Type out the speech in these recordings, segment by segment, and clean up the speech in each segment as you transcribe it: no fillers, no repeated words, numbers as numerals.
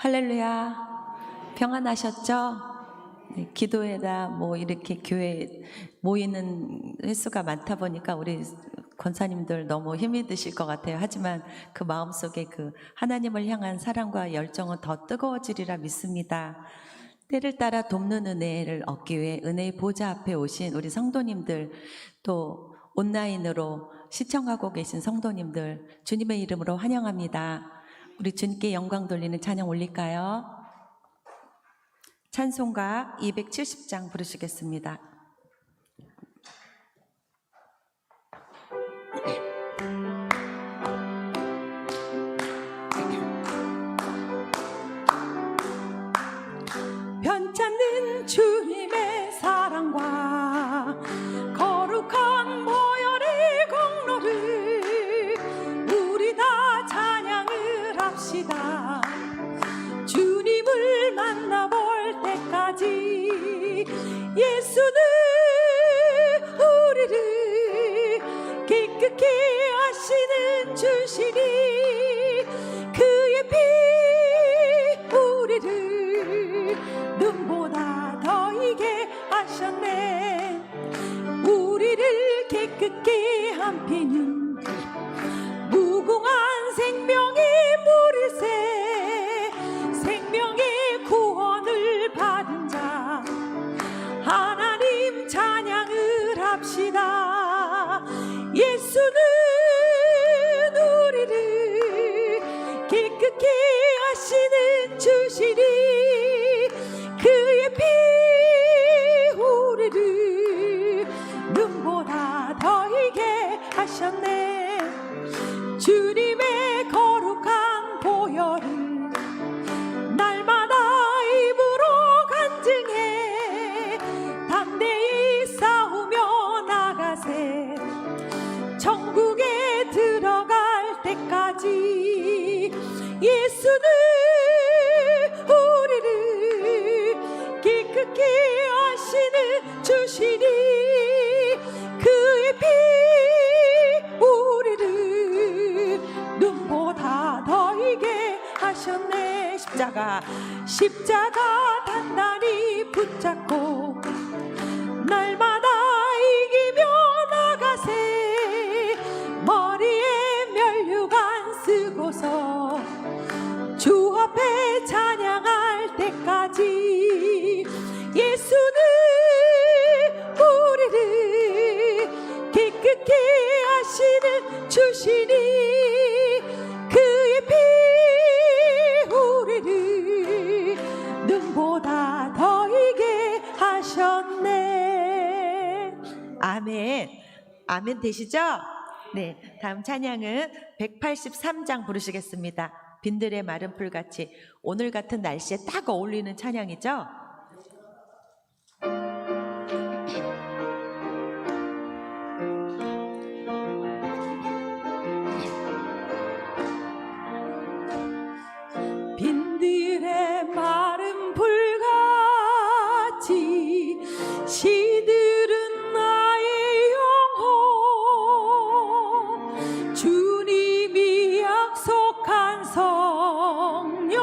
할렐루야. 평안하셨죠? 네, 기도회나 이렇게 교회 모이는 횟수가 많다 보니까 우리 권사님들 너무 힘이 드실 것 같아요. 하지만 그 마음속에 그 하나님을 향한 사랑과 열정은 더 뜨거워지리라 믿습니다. 때를 따라 돕는 은혜를 얻기 위해 은혜의 보좌 앞에 오신 우리 성도님들, 또 온라인으로 시청하고 계신 성도님들, 주님의 이름으로 환영합니다. 우리 주님께 영광 돌리는 찬양 올릴까요? 찬송가 270장 부르시겠습니다. 변찮는 주님의 사랑과 거룩한 보혈의 공로를 우리 다 찬양을 합시다. 주님을 만나볼 때까지 예수는 우리를 기쁘게 하시는 주시니 그의 피 우리를 눈보다 더 이게 하셨네. 우리를 깨끗게 한 피는 무궁한 생명의 물일새. 생명의 구원을 받은 자 하나님 찬양을 합시다. 예수는 우리를 기쁘게 하시는 주시니 그의 피 우리를 눈보다 더 이게 하셨네. 주님의 거룩한 보혈을 날마다 입으로 간증해 담대히 싸우며 나가세. 천국에 들어갈 때까지 예수는 우리를 기쁘게 하시는 주시니 그의 피 우리를 눈보다 더 이게 하셨네. 십자가 단단히 붙잡고 날마다 이기며 나가세. 머리에 면류관 쓰고서 주 앞에 찬양할 때까지 예수는 우리를 기쁘게 하시는 주시니 그의 피 우리를 눈보다 더 이게 하셨네. 아멘. 아멘 되시죠? 네, 다음 찬양은 183장 부르시겠습니다. 빈들의 마른 풀같이. 오늘 같은 날씨에 딱 어울리는 찬양이죠? 빈들의 마른 풀같이 시들은 나의 영혼. 주님이 약속한 성령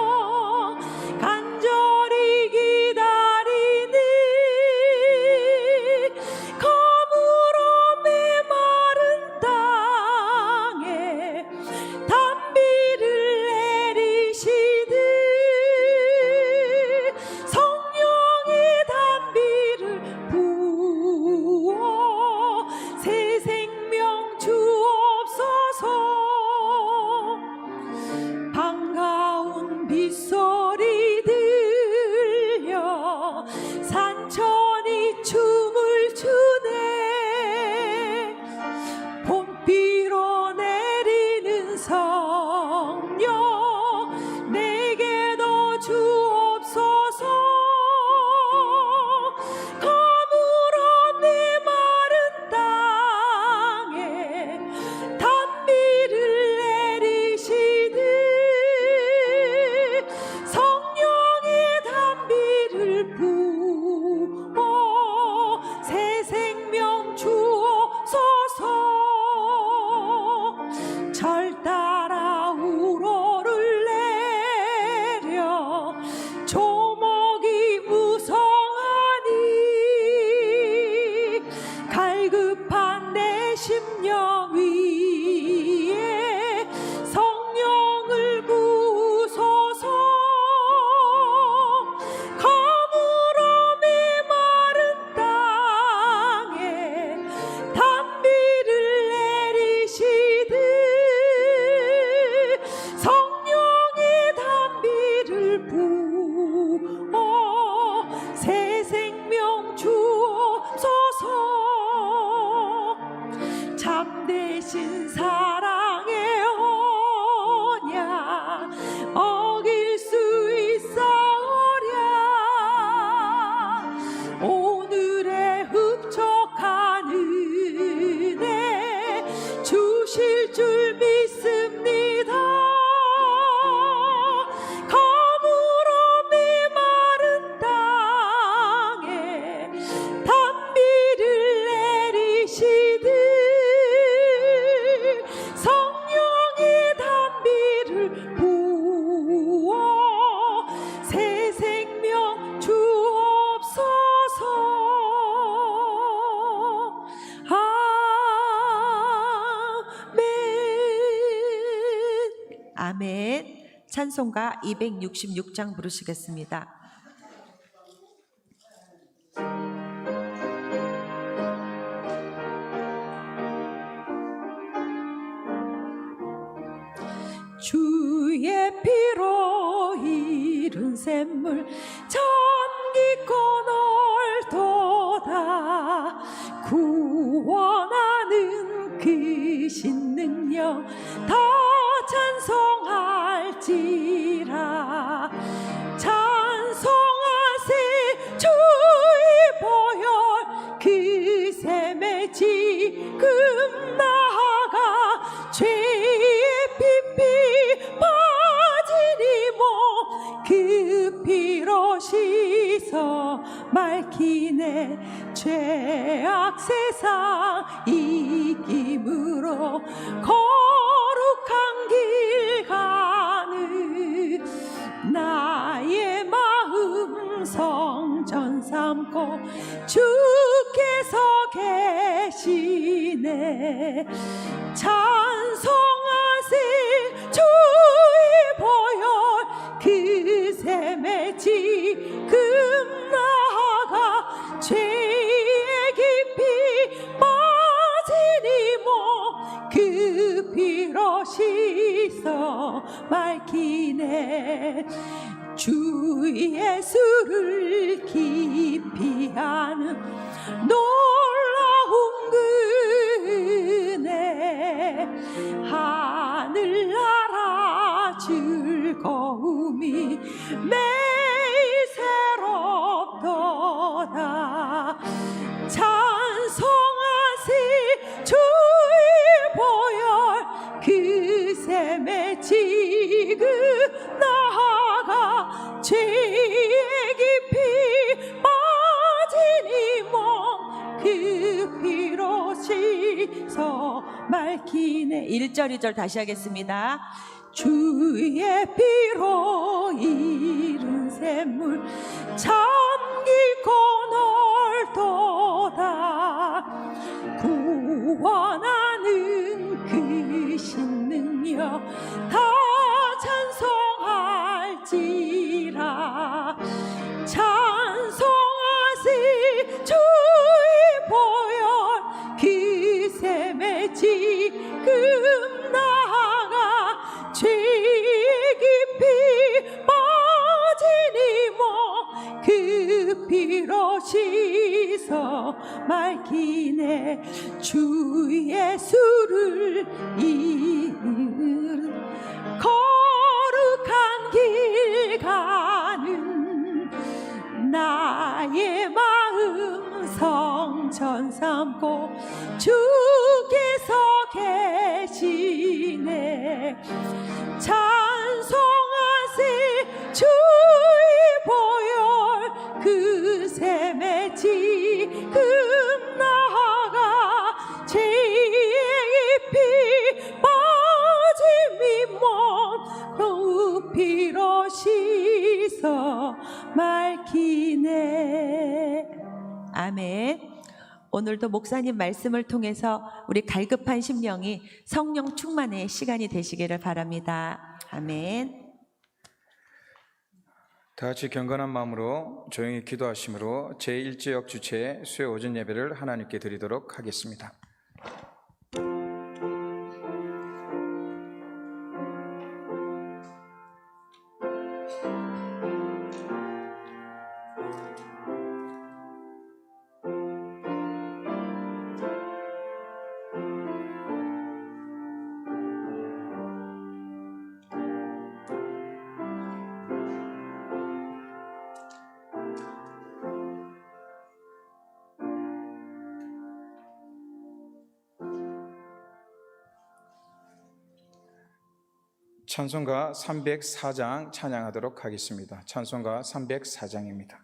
간절히 심령 위에 성령을 부소서. 가물어 메마른 땅에 단비를 내리시듯 성령의 단비를 부어 새 생명 주옵소서. 참되신 사랑의 언약 어길 수 있사오랴. 오늘의 흡족한 은혜 주실 줄 믿습니다. 가물어 메마른 땅에 단비를 내리시듯 성령의 단비를 부어 새 생명 주옵소서. 아멘. 아멘. 찬송가 266장 부르시겠습니다. 주의 피로 이룬 샘물 참 깊고 넓도다. 구원하는 크신 능력 다 찬송할지라. 찬송하세 주의 보혈 그 샘에 지금 나아가 죄의 피피 빠지니 몸 그 피로 씻어 맑히네. 죄악 세상 이김으로 거룩한 길 가는 나의 마음 성전 삼고 주께서 계시네. 찬송하세 주의 보혈 그 샘에 지금 나아가 죄의 깊이 빠지니 몸 그 피로 씻어 맑히네. 주 예수를 깊이 아는 놀라운 은혜 하늘나라 즐거움이 매일 새롭도다. 찬송하세 주의 보혈 그 샘에 지금 나아가 죄의 깊이 빠지니 몸 그 피로 씻어 맑히네. 1절 2절 다시 하겠습니다. 주의 피로 이룬 샘물 참 깊고 넓도다. 구원하는 크신 능력 다 찬송할지라. 찬송하세 주의 보혈 그 샘에 지금 나아가 죄의 깊이 빠지니 몸 그 피로 씻어 맑히네. 주 예수를 이은 거룩한 길 가는 나의 마음 성전 삼고 주께서 계시네. 찬송하세 주의 보혈 그 샘에 지금 나아가 죄의 깊이 빠짐이 몸 그 피로 씻어 맑히네. 아멘. 오늘도 목사님 말씀을 통해서 우리 갈급한 심령이 성령 충만의 시간이 되시기를 바랍니다. 아멘. 다 같이 경건한 마음으로 조용히 기도하심으로 제1지역 주최 수요 오전 예배를 하나님께 드리도록 하겠습니다. 찬송가 304장 찬양하도록 하겠습니다. 찬송가 304장입니다.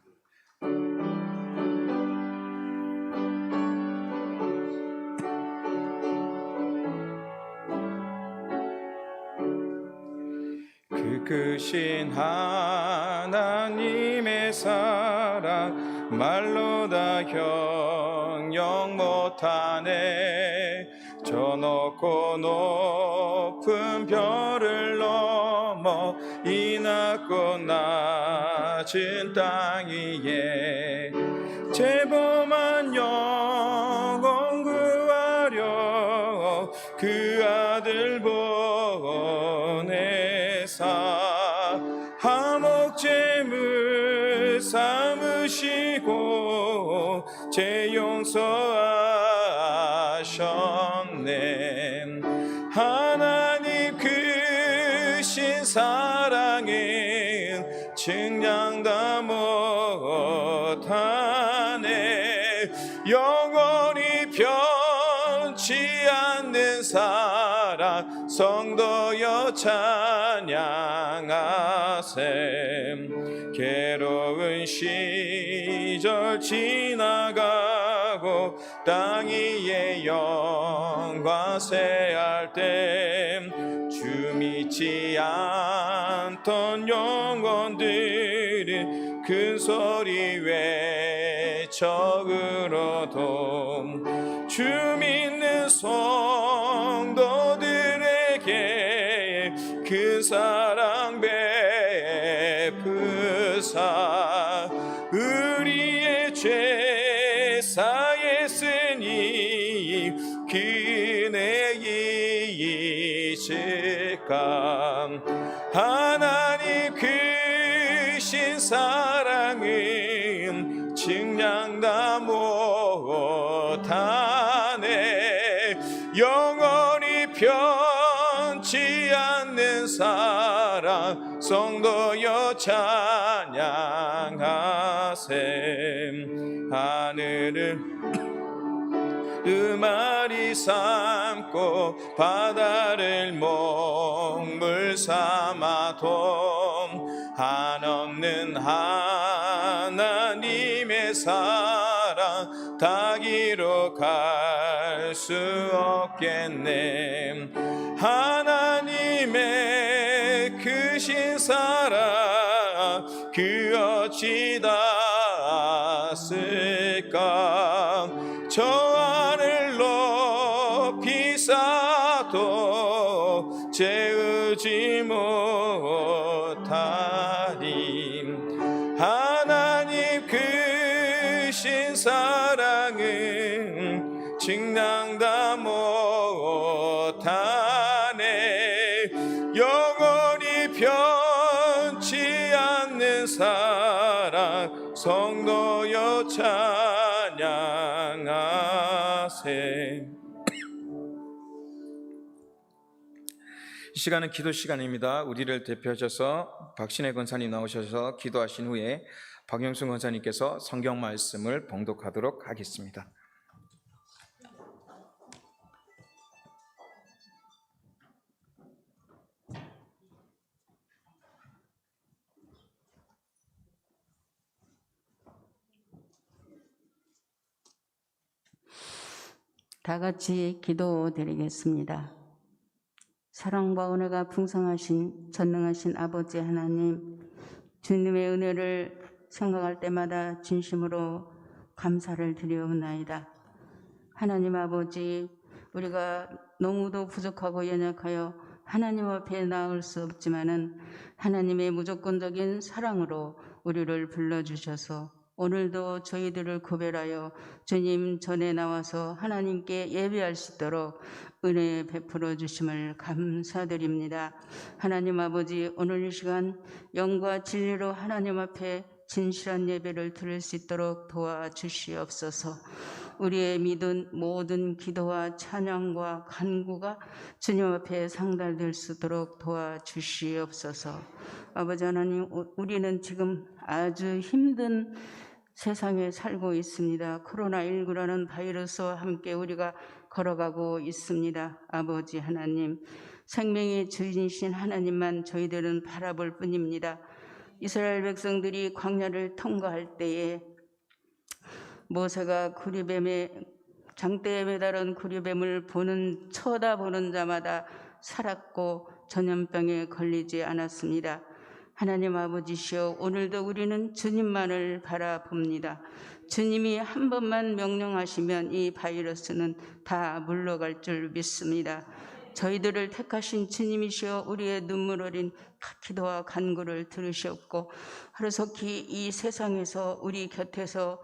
그 크신 하나님의 사랑 말로 다 형용 못하네. 저 높고 높은 별을 넘어 이 낮고 낮은 땅 위에 죄범한 영혼 구하려 그 아들 보내사 화목제물 삼으시고 죄 용서하셨네. 하나님 크신 사랑은 증량 다 못하네. 영원히 변치 않는 사랑 성도여 찬양하셈. 괴로운 시절 지나가고 땅 위에 영광 새할 때 주 믿지 않던 영혼들은 큰 소리 외쳐 울어도 주 믿는 성도들에게 그 사랑 베푸사 우리의 죄 사했으니 그네 잊을까. 하나님 크신 사랑은 증량 다 못하네. 영원히 변치 않는 사랑 성도여 찬양하셈. 하늘을 음아리 삼고 바다를 먹물 삼아도 한없는 하나님의 사랑 다 기록할 수 없겠네. 하나님의 크신 사랑 그 어찌 닿았을까. 저 하늘 높이 쌓아도 채우지 못하리. 하나님 크신 사랑은 증량 다 못하네. 영원히 변치 않는 사랑 성도여 찬양하세. 이 시간은 기도 시간입니다. 우리를 대표하셔서 박신혜 권사님 나오셔서 기도하신 후에 박영순 권사님께서 성경 말씀을 봉독하도록 하겠습니다. 다 같이 기도드리겠습니다. 사랑과 은혜가 풍성하신 전능하신 아버지 하나님, 주님의 은혜를 생각할 때마다 진심으로 감사를 드리옵나이다. 하나님 아버지, 우리가 너무도 부족하고 연약하여 하나님 앞에 나올 수 없지만은 하나님의 무조건적인 사랑으로 우리를 불러주셔서 오늘도 저희들을 구별하여 주님 전에 나와서 하나님께 예배할 수 있도록 은혜 베풀어 주심을 감사드립니다. 하나님 아버지, 오늘 이 시간 영과 진리로 하나님 앞에 진실한 예배를 드릴 수 있도록 도와주시옵소서. 우리의 믿은 모든 기도와 찬양과 간구가 주님 앞에 상달될 수 있도록 도와주시옵소서. 아버지 하나님, 우리는 지금 아주 힘든 세상에 살고 있습니다. 코로나19라는 바이러스와 함께 우리가 걸어가고 있습니다. 아버지 하나님, 생명의 주인이신 하나님만 저희들은 바라볼 뿐입니다. 이스라엘 백성들이 광야를 통과할 때에 모세가 구리뱀의 장대에 매달은 구리뱀을 쳐다보는 자마다 살았고 전염병에 걸리지 않았습니다. 하나님 아버지시여, 오늘도 우리는 주님만을 바라봅니다. 주님이 한 번만 명령하시면 이 바이러스는 다 물러갈 줄 믿습니다. 저희들을 택하신 주님이시여, 우리의 눈물 어린 기도와 간구를 들으셨고 하루속히 이 세상에서 우리 곁에서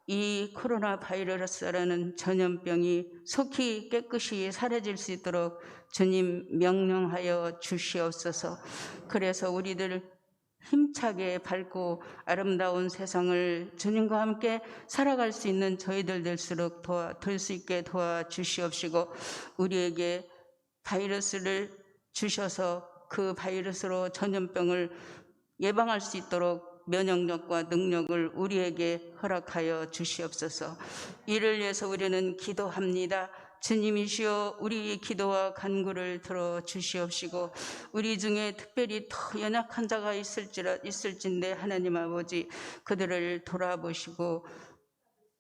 이 코로나 바이러스라는 전염병이 속히 깨끗이 사라질 수 있도록 주님 명령하여 주시옵소서. 그래서 우리들 힘차게 밝고 아름다운 세상을 주님과 함께 살아갈 수 있는 저희들 될 수 있게 도와주시옵시고, 우리에게 바이러스를 주셔서 그 바이러스로 전염병을 예방할 수 있도록 면역력과 능력을 우리에게 허락하여 주시옵소서. 이를 위해서 우리는 기도합니다. 주님이시여, 우리 기도와 간구를 들어 주시옵시고, 우리 중에 특별히 더 연약한 자가 있을진데 하나님 아버지, 그들을 돌아보시고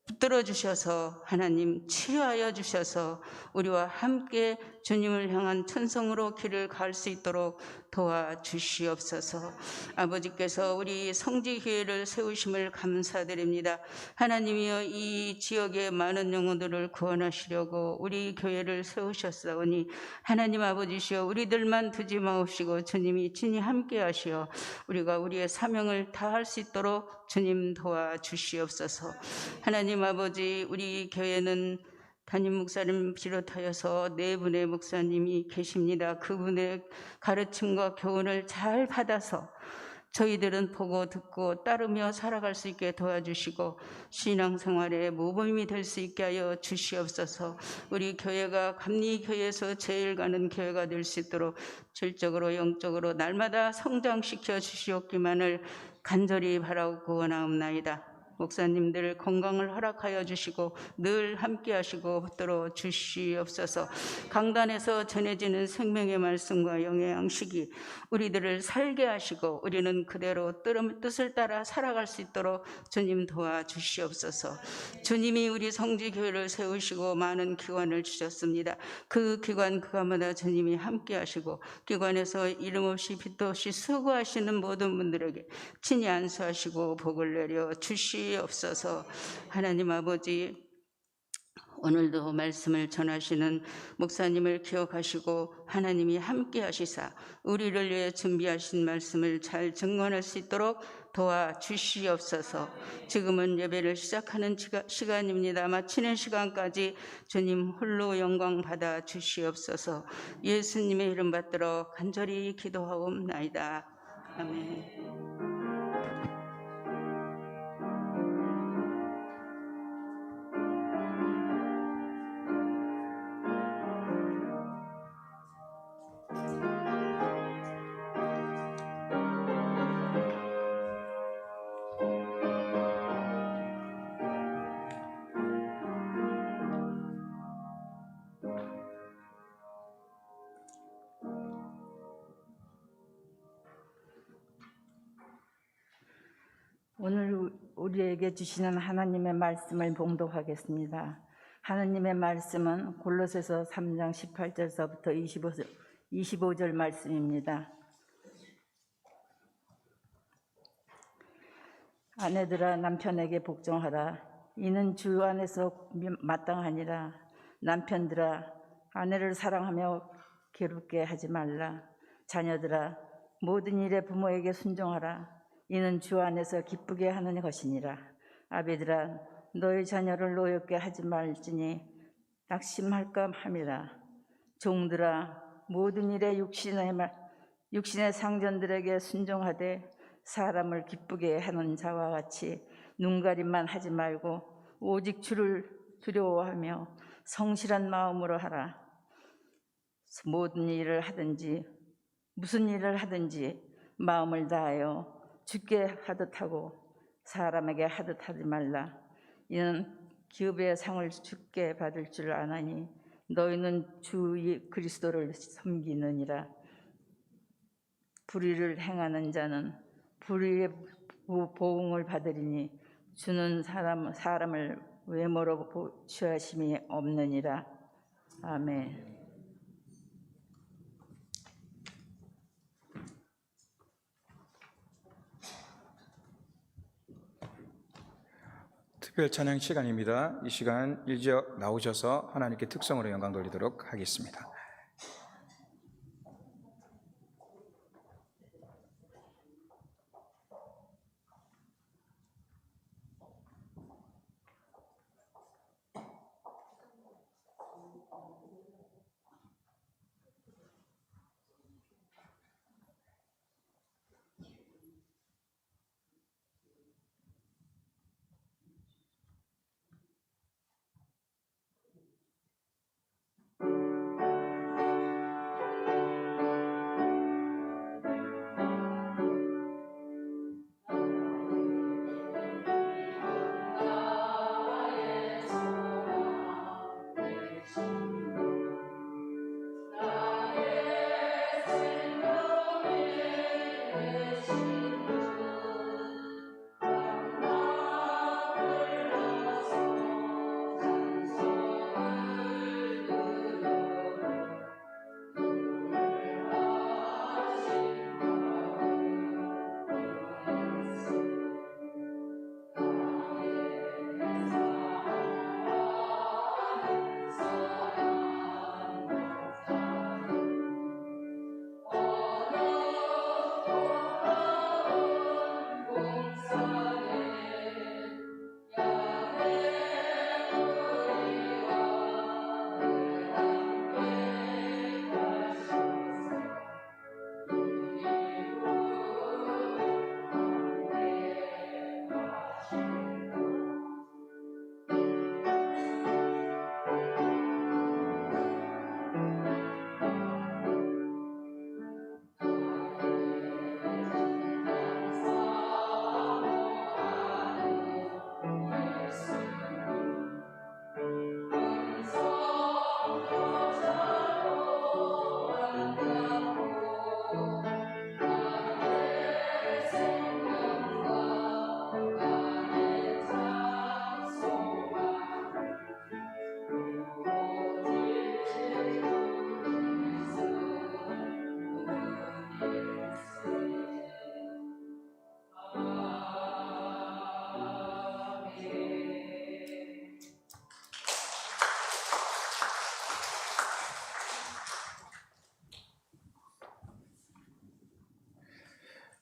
붙들어 주셔서 하나님 치유하여 주셔서 우리와 함께 주님을 향한 천성으로 길을 갈 수 있도록 도와주시옵소서. 아버지께서 우리 성지교회를 세우심을 감사드립니다. 하나님이여, 이 지역의 많은 영혼들을 구원하시려고 우리 교회를 세우셨사오니 하나님 아버지시여, 우리들만 두지 마옵시고 주님이 친히 함께 하시어 우리가 우리의 사명을 다할 수 있도록 주님 도와주시옵소서. 하나님 아버지, 우리 교회는 담임 목사님 비롯하여서 4분의 목사님이 계십니다. 그분의 가르침과 교훈을 잘 받아서 저희들은 보고 듣고 따르며 살아갈 수 있게 도와주시고 신앙생활에 모범이 될 수 있게 하여 주시옵소서. 우리 교회가 감리교회에서 제일 가는 교회가 될 수 있도록 질적으로 영적으로 날마다 성장시켜 주시옵기만을 간절히 바라고 원하옵나이다. 목사님들 건강을 허락하여 주시고 늘 함께 하시고 붙들어 주시옵소서. 강단에서 전해지는 생명의 말씀과 영의 양식이 우리들을 살게 하시고 우리는 그대로 뜻을 따라 살아갈 수 있도록 주님 도와주시옵소서. 주님이 우리 성지교회를 세우시고 많은 기관을 주셨습니다. 그 기관 그가마다 주님이 함께 하시고 기관에서 이름 없이 빛도 없이 수고하시는 모든 분들에게 친히 안수하시고 복을 내려 주시옵소서. 하나님 아버지, 오늘도 말씀을 전하시는 목사님을 기억하시고 하나님이 함께 하시사 우리를 위해 준비하신 말씀을 잘 증거할 수 있도록 도와주시옵소서. 지금은 예배를 시작하는 시간입니다. 마치는 시간까지 주님 홀로 영광 받아 주시옵소서. 예수님의 이름 받들어 간절히 기도하옵나이다. 아멘. 오늘 우리에게 주시는 하나님의 말씀을 봉독하겠습니다. 하나님의 말씀은 골로새서 3장 18절서부터 25절 말씀입니다. 아내들아, 남편에게 복종하라. 이는 주 안에서 마땅하니라. 남편들아 아내를 사랑하며 괴롭게 하지 말라. 자녀들아 모든 일에 부모에게 순종하라. 이는 주 안에서 기쁘게 하는 것이니라. 아비들아 너희 자녀를 노엽게 하지 말지니 낙심할까 함이라. 종들아 모든 일에 육신의 상전들에게 순종하되 사람을 기쁘게 하는 자와 같이 눈가림만 하지 말고 오직 주를 두려워하며 성실한 마음으로 하라. 모든 일을 하든지 무슨 일을 하든지 마음을 다하여 주께 하듯 하고 사람에게 하듯 하지 말라. 이는 기업의 상을 주께 받을 줄 아나니 너희는 주 그리스도를 섬기느니라. 불의를 행하는 자는 불의의 보응을 받으리니 주는 사람을 외모로 취하심이 없느니라. 아멘. 특별 찬양 시간입니다. 이 시간 일지역 나오셔서 하나님께 특성으로 영광 돌리도록 하겠습니다.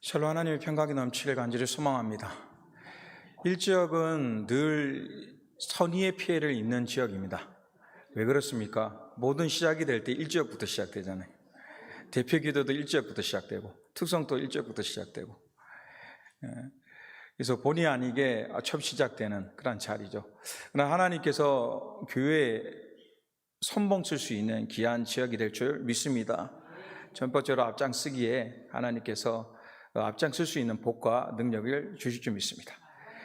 샬롬, 하나님의 평강이 넘치길 간절히 소망합니다. 일지역은 늘 선의의 피해를 입는 지역입니다. 왜 그렇습니까? 모든 시작이 될 때 일지역부터 시작되잖아요. 대표 기도도 일지역부터 시작되고 특성도 일지역부터 시작되고, 그래서 본의 아니게 처음 시작되는 그런 자리죠. 그러나 하나님께서 교회에 선봉 쓸 수 있는 귀한 지역이 될 줄 믿습니다. 전법적으로 앞장서기에 하나님께서 앞장설 수 있는 복과 능력을 주실 줄 믿습니다.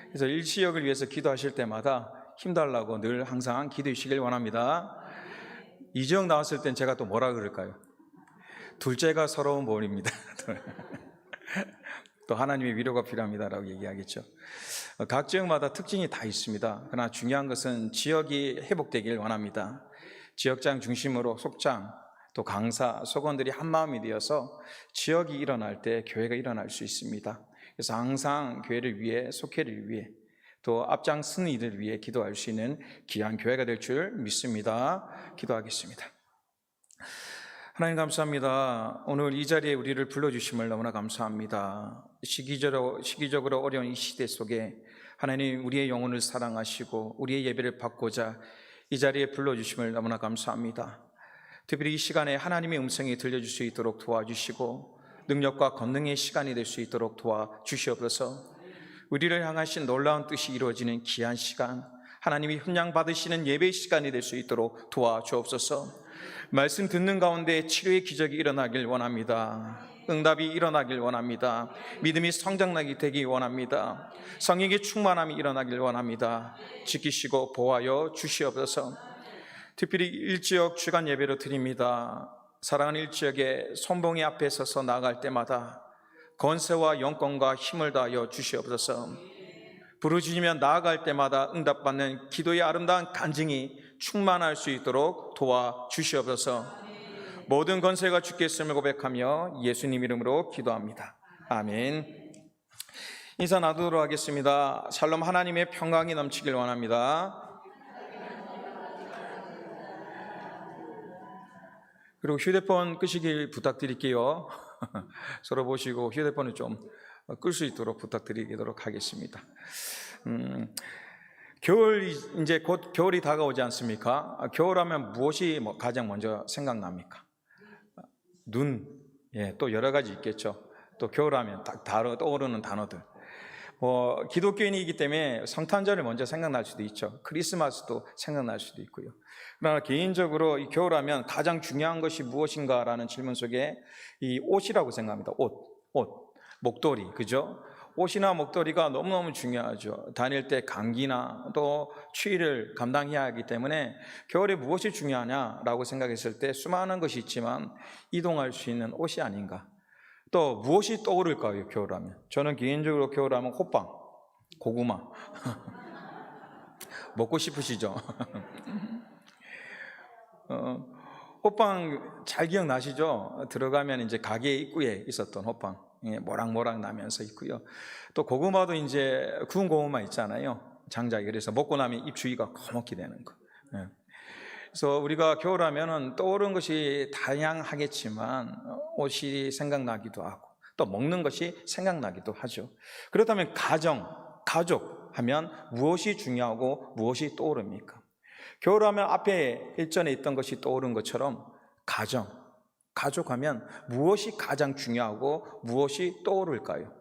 그래서 일지역을 위해서 기도하실 때마다 힘달라고 늘 항상 기도해 주시길 원합니다. 이 지역 나왔을 땐 제가 또 뭐라 그럴까요? 둘째가 서러운 보물입니다. 또 하나님의 위로가 필요합니다라고 얘기하겠죠. 각 지역마다 특징이 다 있습니다. 그러나 중요한 것은 지역이 회복되길 원합니다. 지역장 중심으로 속장, 또 강사, 속원들이 한마음이 되어서 지역이 일어날 때 교회가 일어날 수 있습니다. 그래서 항상 교회를 위해, 속회를 위해, 또 앞장서는 이들을 위해 기도할 수 있는 귀한 교회가 될 줄 믿습니다. 기도하겠습니다. 하나님 감사합니다. 오늘 이 자리에 우리를 불러주심을 너무나 감사합니다. 시기적으로 어려운 이 시대 속에 하나님 우리의 영혼을 사랑하시고 우리의 예배를 받고자 이 자리에 불러주심을 너무나 감사합니다. 특별히 이 시간에 하나님의 음성이 들려줄 수 있도록 도와주시고 능력과 권능의 시간이 될 수 있도록 도와주시옵소서. 우리를 향하신 놀라운 뜻이 이루어지는 귀한 시간, 하나님이 훈장 받으시는 예배의 시간이 될 수 있도록 도와주옵소서. 말씀 듣는 가운데 치료의 기적이 일어나길 원합니다. 응답이 일어나길 원합니다. 믿음이 성장나게 되기 원합니다. 성령의 충만함이 일어나길 원합니다. 지키시고 보호하여 주시옵소서. 특별히 일지역 주간 예배로 드립니다. 사랑하는 일지역의 선봉이 앞에 서서 나아갈 때마다 권세와 영권과 힘을 다하여 주시옵소서. 부르짖으며 나아갈 때마다 응답받는 기도의 아름다운 간증이 충만할 수 있도록 도와주시옵소서. 모든 권세가 주께 있음을 고백하며 예수님 이름으로 기도합니다. 아멘. 인사 나누도록 하겠습니다. 샬롬, 하나님의 평강이 넘치길 원합니다. 그리고 휴대폰 끄시길 부탁드릴게요. 서로 보시고 휴대폰을 좀 끌 수 있도록 부탁드리도록 하겠습니다. 겨울, 이제 곧 겨울이 다가오지 않습니까? 겨울하면 무엇이 가장 먼저 생각납니까? 눈, 예, 또 여러 가지 있겠죠. 또 겨울하면 딱 떠오르는 단어들. 기독교인이기 때문에 성탄절이 먼저 생각날 수도 있죠. 크리스마스도 생각날 수도 있고요. 그러나 개인적으로 이 겨울하면 가장 중요한 것이 무엇인가라는 질문 속에 이 옷이라고 생각합니다. 옷, 목도리, 그죠? 옷이나 목도리가 너무너무 중요하죠. 다닐 때 감기나 또 추위를 감당해야 하기 때문에 겨울에 무엇이 중요하냐라고 생각했을 때 수많은 것이 있지만 이동할 수 있는 옷이 아닌가. 또 무엇이 떠오를까요, 겨울하면? 저는 개인적으로 겨울하면 호빵, 고구마 먹고 싶으시죠? 호빵 잘 기억나시죠? 들어가면 이제 가게 입구에 있었던 호빵, 모락모락 나면서 있고요. 또 고구마도 이제 구운 고구마 있잖아요, 장작이. 그래서 먹고 나면 입 주위가 거먹게 되는 거. 그래서 우리가 겨울하면은 떠오르는 것이 다양하겠지만 옷이 생각나기도 하고 또 먹는 것이 생각나기도 하죠. 그렇다면 가족 하면 무엇이 중요하고 무엇이 떠오릅니까? 겨울하면 앞에 일전에 있던 것이 떠오른 것처럼 가족하면 무엇이 가장 중요하고 무엇이 떠오를까요?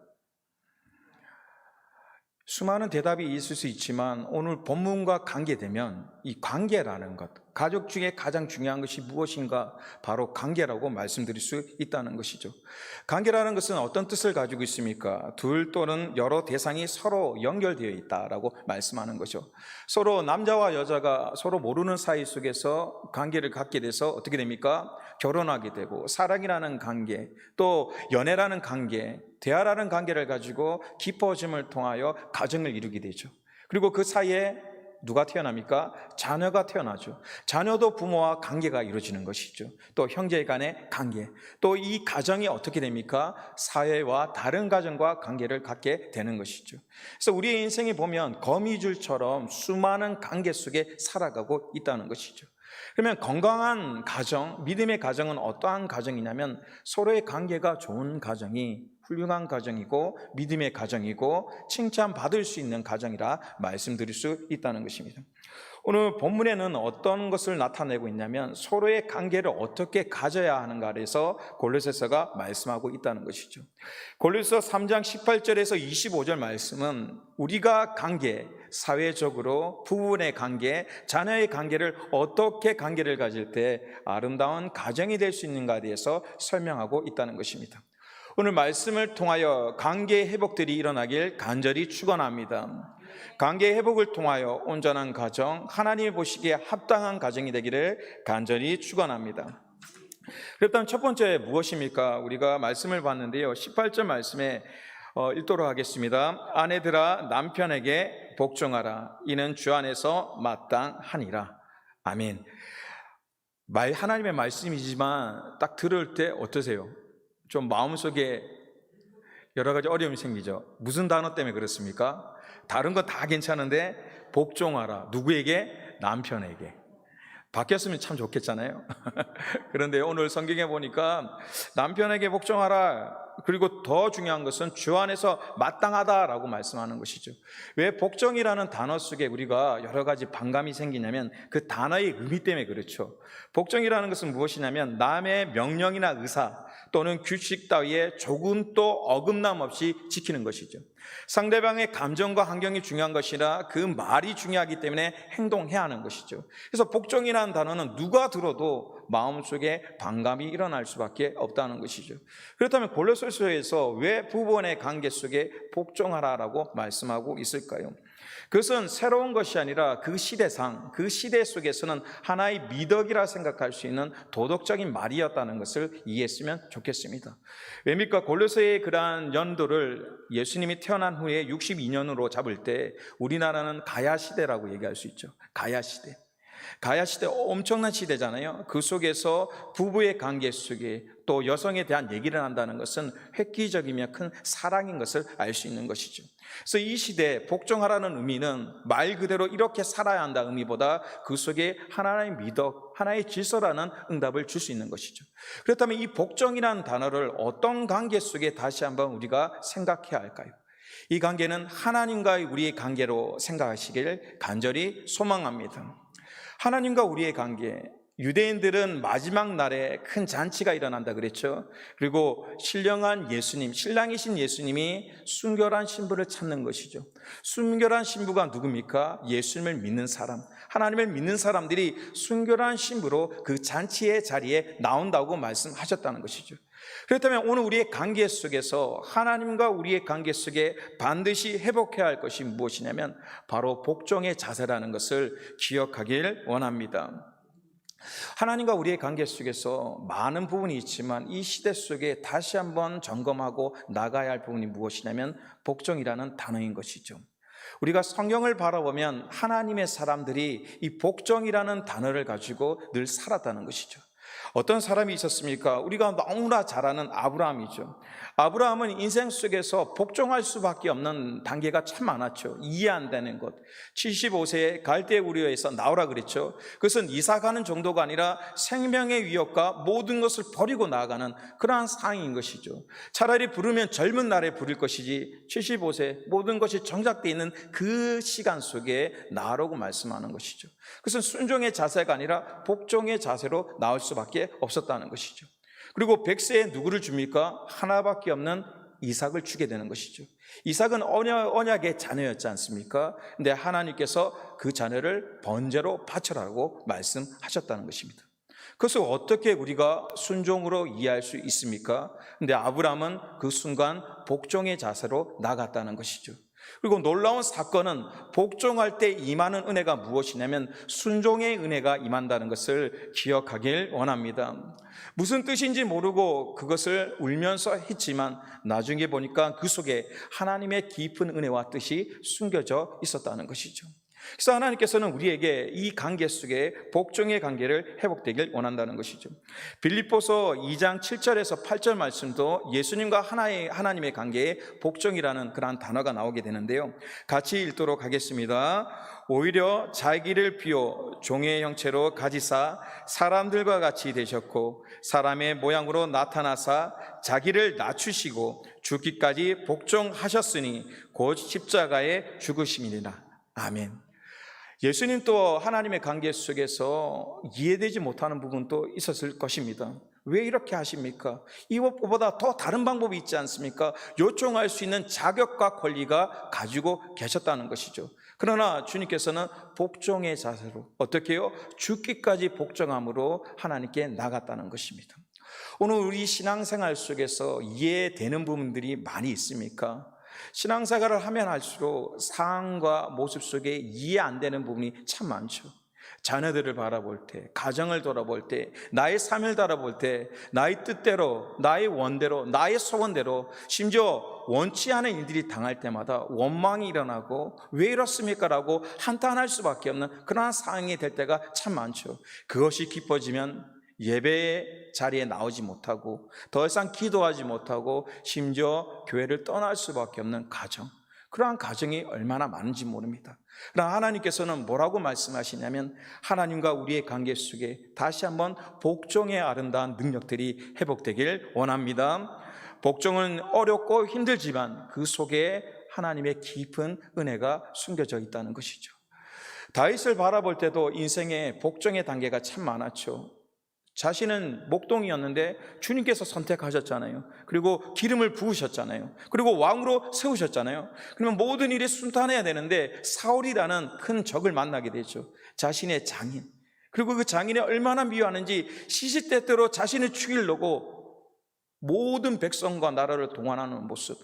수많은 대답이 있을 수 있지만 오늘 본문과 관계되면 이 관계라는 것, 가족 중에 가장 중요한 것이 무엇인가? 바로 관계라고 말씀드릴 수 있다는 것이죠. 관계라는 것은 어떤 뜻을 가지고 있습니까? 둘 또는 여러 대상이 서로 연결되어 있다라고 말씀하는 거죠. 서로 남자와 여자가 서로 모르는 사이 속에서 관계를 갖게 돼서 어떻게 됩니까? 결혼하게 되고 사랑이라는 관계, 또 연애라는 관계, 대화라는 관계를 가지고 깊어짐을 통하여 가정을 이루게 되죠. 그리고 그 사이에 누가 태어납니까? 자녀가 태어나죠. 자녀도 부모와 관계가 이루어지는 것이죠. 또 형제 간의 관계, 또 이 가정이 어떻게 됩니까? 사회와 다른 가정과 관계를 갖게 되는 것이죠. 그래서 우리의 인생에 보면 거미줄처럼 수많은 관계 속에 살아가고 있다는 것이죠. 그러면 건강한 가정, 믿음의 가정은 어떠한 가정이냐면 서로의 관계가 좋은 가정이 훌륭한 가정이고 믿음의 가정이고 칭찬받을 수 있는 가정이라 말씀드릴 수 있다는 것입니다. 오늘 본문에는 어떤 것을 나타내고 있냐면 서로의 관계를 어떻게 가져야 하는가에서 골로새서가 말씀하고 있다는 것이죠. 골로새 3장 18절에서 25절 말씀은 우리가 관계, 사회적으로 부부의 관계, 자녀의 관계를 어떻게 관계를 가질 때 아름다운 가정이 될 수 있는가에 대해서 설명하고 있다는 것입니다. 오늘 말씀을 통하여 관계 회복들이 일어나길 간절히 축원합니다. 관계 회복을 통하여 온전한 가정, 하나님이 보시기에 합당한 가정이 되기를 간절히 축원합니다. 그렇다면 첫 번째 무엇입니까? 우리가 말씀을 봤는데요, 18절 말씀에 읽도록 하겠습니다. 아내들아 남편에게 복종하라. 이는 주 안에서 마땅하니라. 아멘. 하나님의 말씀이지만 딱 들을 때 어떠세요? 좀 마음속에 여러 가지 어려움이 생기죠. 무슨 단어 때문에 그렇습니까? 다른 건 다 괜찮은데 복종하라. 누구에게? 남편에게. 바뀌었으면 참 좋겠잖아요. 그런데 오늘 성경에 보니까 남편에게 복종하라. 그리고 더 중요한 것은 주 안에서 마땅하다라고 말씀하는 것이죠. 왜 복종이라는 단어 속에 우리가 여러 가지 반감이 생기냐면 그 단어의 의미 때문에 그렇죠. 복종이라는 것은 무엇이냐면 남의 명령이나 의사 또는 규칙 따위에 조금도 어긋남 없이 지키는 것이죠. 상대방의 감정과 환경이 중요한 것이라 그 말이 중요하기 때문에 행동해야 하는 것이죠. 그래서 복종이라는 단어는 누가 들어도 마음속에 반감이 일어날 수밖에 없다는 것이죠. 그렇다면 골로새서에서 왜 부부간의 관계 속에 복종하라라고 말씀하고 있을까요? 그것은 새로운 것이 아니라 그 시대상, 그 시대 속에서는 하나의 미덕이라 생각할 수 있는 도덕적인 말이었다는 것을 이해했으면 좋겠습니다. 왜입니까? 골로새의 그러한 연도를 예수님이 태어난 후에 62년으로 잡을 때 우리나라는 가야 시대라고 얘기할 수 있죠. 가야 시대. 가야 시대 엄청난 시대잖아요. 그 속에서 부부의 관계 속에 또 여성에 대한 얘기를 한다는 것은 획기적이며 큰 사랑인 것을 알 수 있는 것이죠. 그래서 이 시대에 복종하라는 의미는 말 그대로 이렇게 살아야 한다 의미보다 그 속에 하나의 미덕, 하나의 질서라는 응답을 줄 수 있는 것이죠. 그렇다면 이 복종이라는 단어를 어떤 관계 속에 다시 한번 우리가 생각해야 할까요? 이 관계는 하나님과의 우리의 관계로 생각하시길 간절히 소망합니다. 하나님과 우리의 관계, 유대인들은 마지막 날에 큰 잔치가 일어난다 그랬죠. 그리고 신령한 예수님, 신랑이신 예수님이 순결한 신부를 찾는 것이죠. 순결한 신부가 누굽니까? 예수님을 믿는 사람, 하나님을 믿는 사람들이 순결한 신부로 그 잔치의 자리에 나온다고 말씀하셨다는 것이죠. 그렇다면 오늘 우리의 관계 속에서 하나님과 우리의 관계 속에 반드시 회복해야 할 것이 무엇이냐면 바로 복종의 자세라는 것을 기억하길 원합니다. 하나님과 우리의 관계 속에서 많은 부분이 있지만 이 시대 속에 다시 한번 점검하고 나가야 할 부분이 무엇이냐면 복종이라는 단어인 것이죠. 우리가 성경을 바라보면 하나님의 사람들이 이 복종이라는 단어를 가지고 늘 살았다는 것이죠. 어떤 사람이 있었습니까? 우리가 너무나 잘 아는 아브라함이죠. 아브라함은 인생 속에서 복종할 수밖에 없는 단계가 참 많았죠. 이해 안 되는 것. 75세에 갈대 우르에서 나오라 그랬죠. 그것은 이사 가는 정도가 아니라 생명의 위협과 모든 것을 버리고 나아가는 그러한 상황인 것이죠. 차라리 부르면 젊은 날에 부를 것이지 75세 모든 것이 정착되어 있는 그 시간 속에 나아라고 말씀하는 것이죠. 그것은 순종의 자세가 아니라 복종의 자세로 나올 수밖에 없었다는 것이죠. 그리고 100세에 누구를 줍니까? 하나밖에 없는 이삭을 주게 되는 것이죠. 이삭은 언약의 자녀였지 않습니까? 근데 하나님께서 그 자녀를 번제로 바쳐라고 말씀하셨다는 것입니다. 그것을 어떻게 우리가 순종으로 이해할 수 있습니까? 근데 아브라함은 그 순간 복종의 자세로 나갔다는 것이죠. 그리고 놀라운 사건은 복종할 때 임하는 은혜가 무엇이냐면 순종의 은혜가 임한다는 것을 기억하길 원합니다. 무슨 뜻인지 모르고 그것을 울면서 했지만 나중에 보니까 그 속에 하나님의 깊은 은혜와 뜻이 숨겨져 있었다는 것이죠. 그래서 하나님께서는 우리에게 이 관계 속에 복종의 관계를 회복되길 원한다는 것이죠. 빌립보서 2장 7절에서 8절 말씀도 예수님과 하나님의 관계에 복종이라는 그러한 단어가 나오게 되는데요. 같이 읽도록 하겠습니다. 오히려 자기를 비워 종의 형체로 가지사 사람들과 같이 되셨고 사람의 모양으로 나타나사 자기를 낮추시고 죽기까지 복종하셨으니 곧 십자가에 죽으심이니라. 아멘. 예수님 또 하나님의 관계 속에서 이해되지 못하는 부분도 있었을 것입니다. 왜 이렇게 하십니까? 이것보다 더 다른 방법이 있지 않습니까? 요청할 수 있는 자격과 권리가 가지고 계셨다는 것이죠. 그러나 주님께서는 복종의 자세로 어떻게 해요? 죽기까지 복종함으로 하나님께 나갔다는 것입니다. 오늘 우리 신앙생활 속에서 이해되는 부분들이 많이 있습니까? 신앙생활을 하면 할수록 상황과 모습 속에 이해 안 되는 부분이 참 많죠. 자녀들을 바라볼 때, 가정을 돌아볼 때, 나의 삶을 바라볼 때 나의 뜻대로, 나의 원대로, 나의 소원대로 심지어 원치 않은 일들이 당할 때마다 원망이 일어나고 왜 이렇습니까? 라고 한탄할 수밖에 없는 그러한 상황이 될 때가 참 많죠. 그것이 깊어지면 예배 자리에 나오지 못하고 더 이상 기도하지 못하고 심지어 교회를 떠날 수밖에 없는 가정, 그러한 가정이 얼마나 많은지 모릅니다. 그러나 하나님께서는 뭐라고 말씀하시냐면 하나님과 우리의 관계 속에 다시 한번 복종의 아름다운 능력들이 회복되길 원합니다. 복종은 어렵고 힘들지만 그 속에 하나님의 깊은 은혜가 숨겨져 있다는 것이죠. 다윗을 바라볼 때도 인생의 복종의 단계가 참 많았죠. 자신은 목동이었는데 주님께서 선택하셨잖아요. 그리고 기름을 부으셨잖아요. 그리고 왕으로 세우셨잖아요. 그러면 모든 일이 순탄해야 되는데 사울이라는 큰 적을 만나게 되죠. 자신의 장인. 그리고 그 장인이 얼마나 미워하는지 시시때때로 자신을 죽이려고 모든 백성과 나라를 동원하는 모습,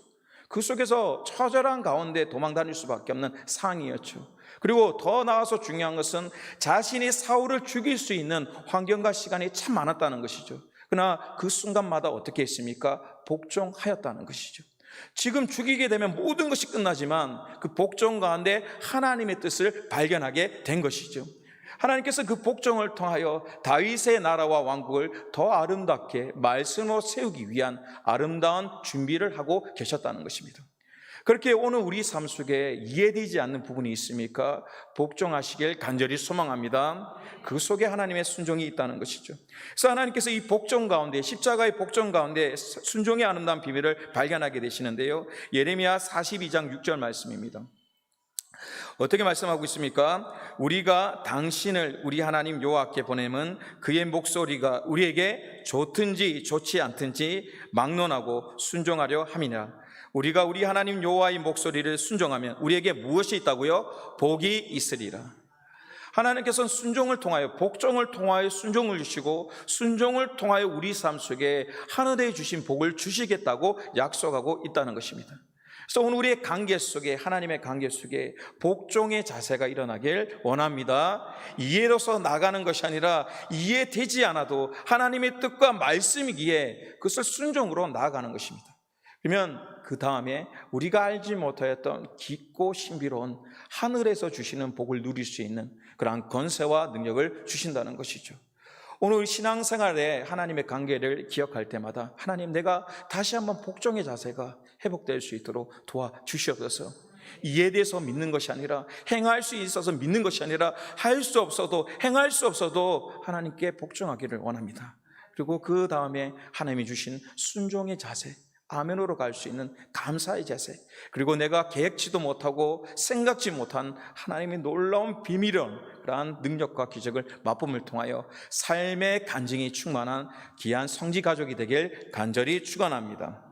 그 속에서 처절한 가운데 도망 다닐 수밖에 없는 상황이었죠. 그리고 더 나아서 중요한 것은 자신이 사울을 죽일 수 있는 환경과 시간이 참 많았다는 것이죠. 그러나 그 순간마다 어떻게 했습니까? 복종하였다는 것이죠. 지금 죽이게 되면 모든 것이 끝나지만 그 복종 가운데 하나님의 뜻을 발견하게 된 것이죠. 하나님께서 그 복종을 통하여 다윗의 나라와 왕국을 더 아름답게 말씀으로 세우기 위한 아름다운 준비를 하고 계셨다는 것입니다. 그렇게 오늘 우리 삶 속에 이해되지 않는 부분이 있습니까? 복종하시길 간절히 소망합니다. 그 속에 하나님의 순종이 있다는 것이죠. 그래서 하나님께서 이 복종 가운데, 십자가의 복종 가운데 순종의 아름다운 비밀을 발견하게 되시는데요, 예레미야 42장 6절 말씀입니다. 어떻게 말씀하고 있습니까? 우리가 당신을 우리 하나님 여호와께 보내면 그의 목소리가 우리에게 좋든지 좋지 않든지 막론하고 순종하려 함이니라. 우리가 우리 하나님 여호와의 목소리를 순종하면 우리에게 무엇이 있다고요? 복이 있으리라. 하나님께서는 순종을 통하여, 복종을 통하여 순종을 주시고 순종을 통하여 우리 삶 속에 하늘에 주신 복을 주시겠다고 약속하고 있다는 것입니다. 그래서 오늘 우리의 관계 속에, 하나님의 관계 속에 복종의 자세가 일어나길 원합니다. 이해로서 나가는 것이 아니라 이해되지 않아도 하나님의 뜻과 말씀이기에 그것을 순종으로 나아가는 것입니다. 그러면 그 다음에 우리가 알지 못하였던 깊고 신비로운 하늘에서 주시는 복을 누릴 수 있는 그러한 권세와 능력을 주신다는 것이죠. 오늘 신앙생활에 하나님의 관계를 기억할 때마다 하나님, 내가 다시 한번 복종의 자세가 회복될 수 있도록 도와주시옵소서. 이에 대해서 믿는 것이 아니라, 행할 수 있어서 믿는 것이 아니라, 할 수 없어도, 행할 수 없어도 하나님께 복종하기를 원합니다. 그리고 그 다음에 하나님이 주신 순종의 자세, 아멘으로 갈 수 있는 감사의 자세, 그리고 내가 계획치도 못하고 생각지 못한 하나님의 놀라운 비밀은 그러한 능력과 기적을 맛봄을 통하여 삶의 간증이 충만한 귀한 성지 가족이 되길 간절히 축원합니다.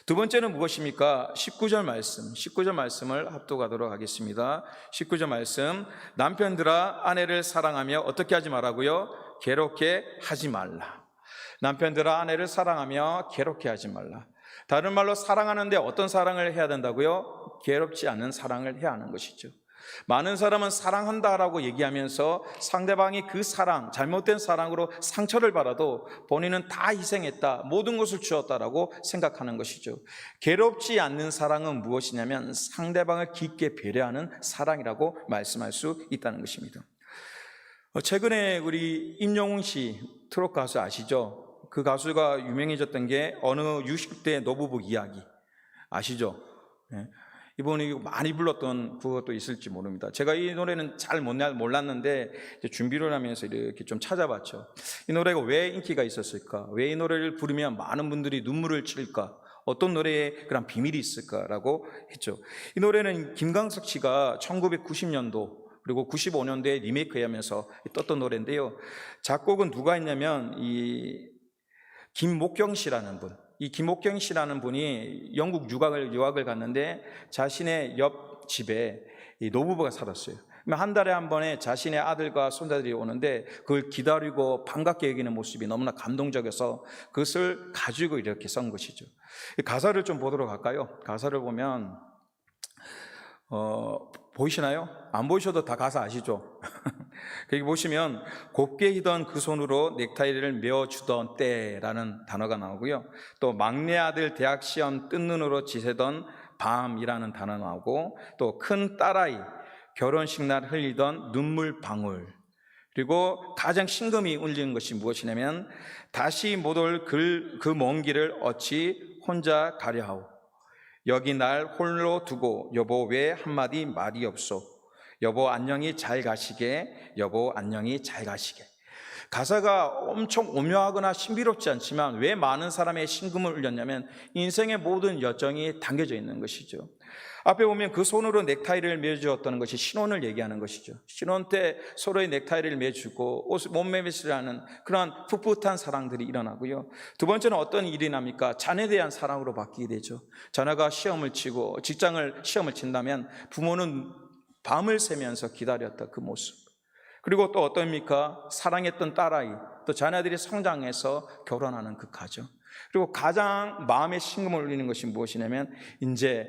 두 번째는 무엇입니까? 19절 말씀을 합독하도록 하겠습니다. 19절 말씀, 남편들아 아내를 사랑하며 어떻게 하지 말라고요? 괴롭게 하지 말라. 남편들아 아내를 사랑하며 괴롭게 하지 말라. 다른 말로 사랑하는데 어떤 사랑을 해야 된다고요? 괴롭지 않는 사랑을 해야 하는 것이죠. 많은 사람은 사랑한다라고 얘기하면서 상대방이 그 사랑, 잘못된 사랑으로 상처를 받아도 본인은 다 희생했다, 모든 것을 주었다라고 생각하는 것이죠. 괴롭지 않는 사랑은 무엇이냐면 상대방을 깊게 배려하는 사랑이라고 말씀할 수 있다는 것입니다. 최근에 우리 임영웅 씨, 트로트 가수 아시죠? 그 가수가 유명해졌던 게 어느 60대 노부부 이야기 아시죠? 네. 이번에 많이 불렀던 그것도 있을지 모릅니다. 제가 이 노래는 잘 몰랐는데 준비를 하면서 이렇게 좀 찾아봤죠. 이 노래가 왜 인기가 있었을까? 왜 이 노래를 부르면 많은 분들이 눈물을 찔까? 어떤 노래에 그런 비밀이 있을까라고 했죠. 이 노래는 김광석 씨가 1990년도 그리고 95년도에 리메이크하면서 떴던 노래인데요. 작곡은 누가 했냐면 이 김목경 씨라는 분. 이 김목경 씨라는 분이 영국 유학을 갔는데 자신의 옆 집에 이 노부부가 살았어요. 한 달에 한 번에 자신의 아들과 손자들이 오는데 그걸 기다리고 반갑게 여기는 모습이 너무나 감동적이어서 그것을 가지고 이렇게 쓴 것이죠. 가사를 좀 보도록 할까요? 가사를 보면 보이시나요? 안 보이셔도 다 가사 아시죠? 여기 보시면 곱게 희던 그 손으로 넥타이를 메어주던 때라는 단어가 나오고요. 또 막내 아들 대학 시험 뜬 눈으로 지새던 밤이라는 단어 나오고 또 큰 딸아이 결혼식 날 흘리던 눈물 방울, 그리고 가장 심금이 울리는 것이 무엇이냐면 다시 못 올 그 먼 길을 어찌 혼자 가려 하오. 여기 날 홀로 두고 여보 왜 한마디 말이 없소. 여보 안녕히 잘 가시게. 여보 안녕히 잘 가시게. 가사가 엄청 오묘하거나 신비롭지 않지만 왜 많은 사람의 심금을 울렸냐면 인생의 모든 여정이 담겨져 있는 것이죠. 앞에 보면 그 손으로 넥타이를 매주었다는 것이 신혼을 얘기하는 것이죠. 신혼 때 서로의 넥타이를 매주고 몸매매를 하는 그런 풋풋한 사랑들이 일어나고요. 두 번째는 어떤 일이 납니까? 자녀에 대한 사랑으로 바뀌게 되죠. 자녀가 시험을 치고 시험을 친다면 부모는 밤을 새면서 기다렸다 그 모습. 그리고 또 어떠합니까? 사랑했던 딸아이, 또 자녀들이 성장해서 결혼하는 그 가정. 그리고 가장 마음에 심금을 울리는 것이 무엇이냐면 이제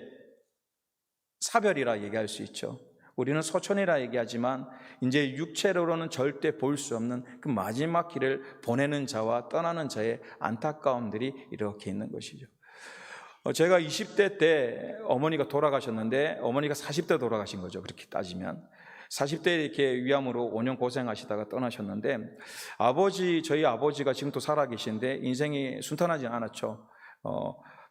사별이라 얘기할 수 있죠. 우리는 소천이라 얘기하지만 이제 육체로는 절대 볼 수 없는 그 마지막 길을 보내는 자와 떠나는 자의 안타까움들이 이렇게 있는 것이죠. 제가 20대 때 어머니가 돌아가셨는데 어머니가 40대 돌아가신 거죠. 그렇게 따지면 40대 이렇게 위암으로 5년 고생하시다가 떠나셨는데 저희 아버지가 지금도 살아계신데 인생이 순탄하지 않았죠.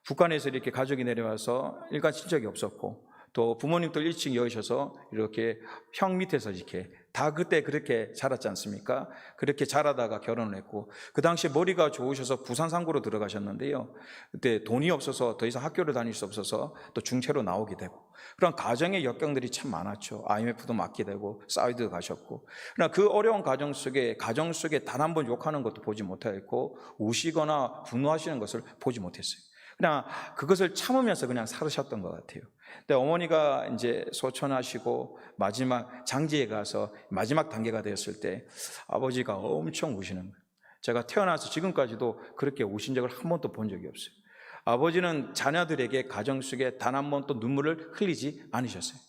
북한에서 이렇게 가족이 내려와서 일간 친척이 없었고 또 부모님들 일찍 여의셔서 이렇게 형 밑에서 이렇게 다 그때 그렇게 자랐지 않습니까? 그렇게 자라다가 결혼을 했고 그 당시에 머리가 좋으셔서 부산 상고로 들어가셨는데요. 그때 돈이 없어서 더 이상 학교를 다닐 수 없어서 또 중채로 나오게 되고 그런 가정의 역경들이 참 많았죠. IMF도 맞게 되고 사우디도 가셨고 그러나 그 어려운 가정 속에 단 한 번 욕하는 것도 보지 못했고 우시거나 분노하시는 것을 보지 못했어요. 그냥 그것을 참으면서 그냥 살으셨던 것 같아요. 근데 어머니가 이제 소천하시고 마지막 장지에 가서 마지막 단계가 되었을 때 아버지가 엄청 우시는 거예요. 제가 태어나서 지금까지도 그렇게 우신 적을 한 번도 본 적이 없어요. 아버지는 자녀들에게 가정 속에 단 한 번도 눈물을 흘리지 않으셨어요.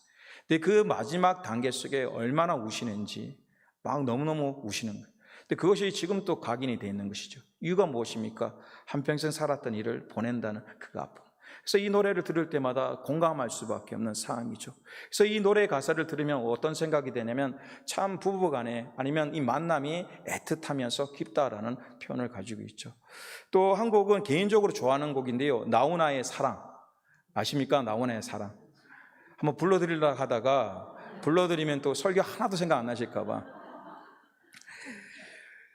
근데 그 마지막 단계 속에 얼마나 우시는지 막 너무너무 우시는 거예요. 근데 그것이 지금 또 각인이 되어 있는 것이죠. 이유가 무엇입니까? 한평생 살았던 일을 보낸다는 그 아픔. 그래서 이 노래를 들을 때마다 공감할 수밖에 없는 상황이죠. 그래서 이 노래 가사를 들으면 어떤 생각이 되냐면 참 부부간에 아니면 이 만남이 애틋하면서 깊다라는 표현을 가지고 있죠. 또 한 곡은 개인적으로 좋아하는 곡인데요. 나훈아의 사랑. 아십니까? 나훈아의 사랑. 한번 불러드리려고 하다가 불러드리면 또 설교 하나도 생각 안 나실까 봐.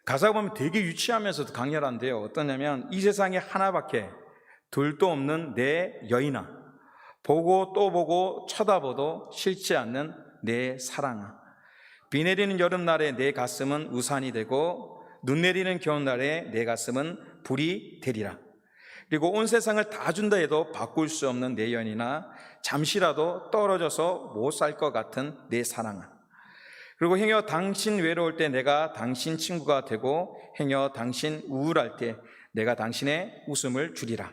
가사 보면 되게 유치하면서도 강렬한데요. 어떠냐면 이 세상에 하나밖에 둘도 없는 내 여인아, 보고 또 보고 쳐다보도 싫지 않는 내 사랑아, 비 내리는 여름날에 내 가슴은 우산이 되고 눈 내리는 겨울날에 내 가슴은 불이 되리라. 그리고 온 세상을 다 준다 해도 바꿀 수 없는 내 연이나 잠시라도 떨어져서 못 살 것 같은 내 사랑아. 그리고 행여 당신 외로울 때 내가 당신 친구가 되고 행여 당신 우울할 때 내가 당신의 웃음을 주리라.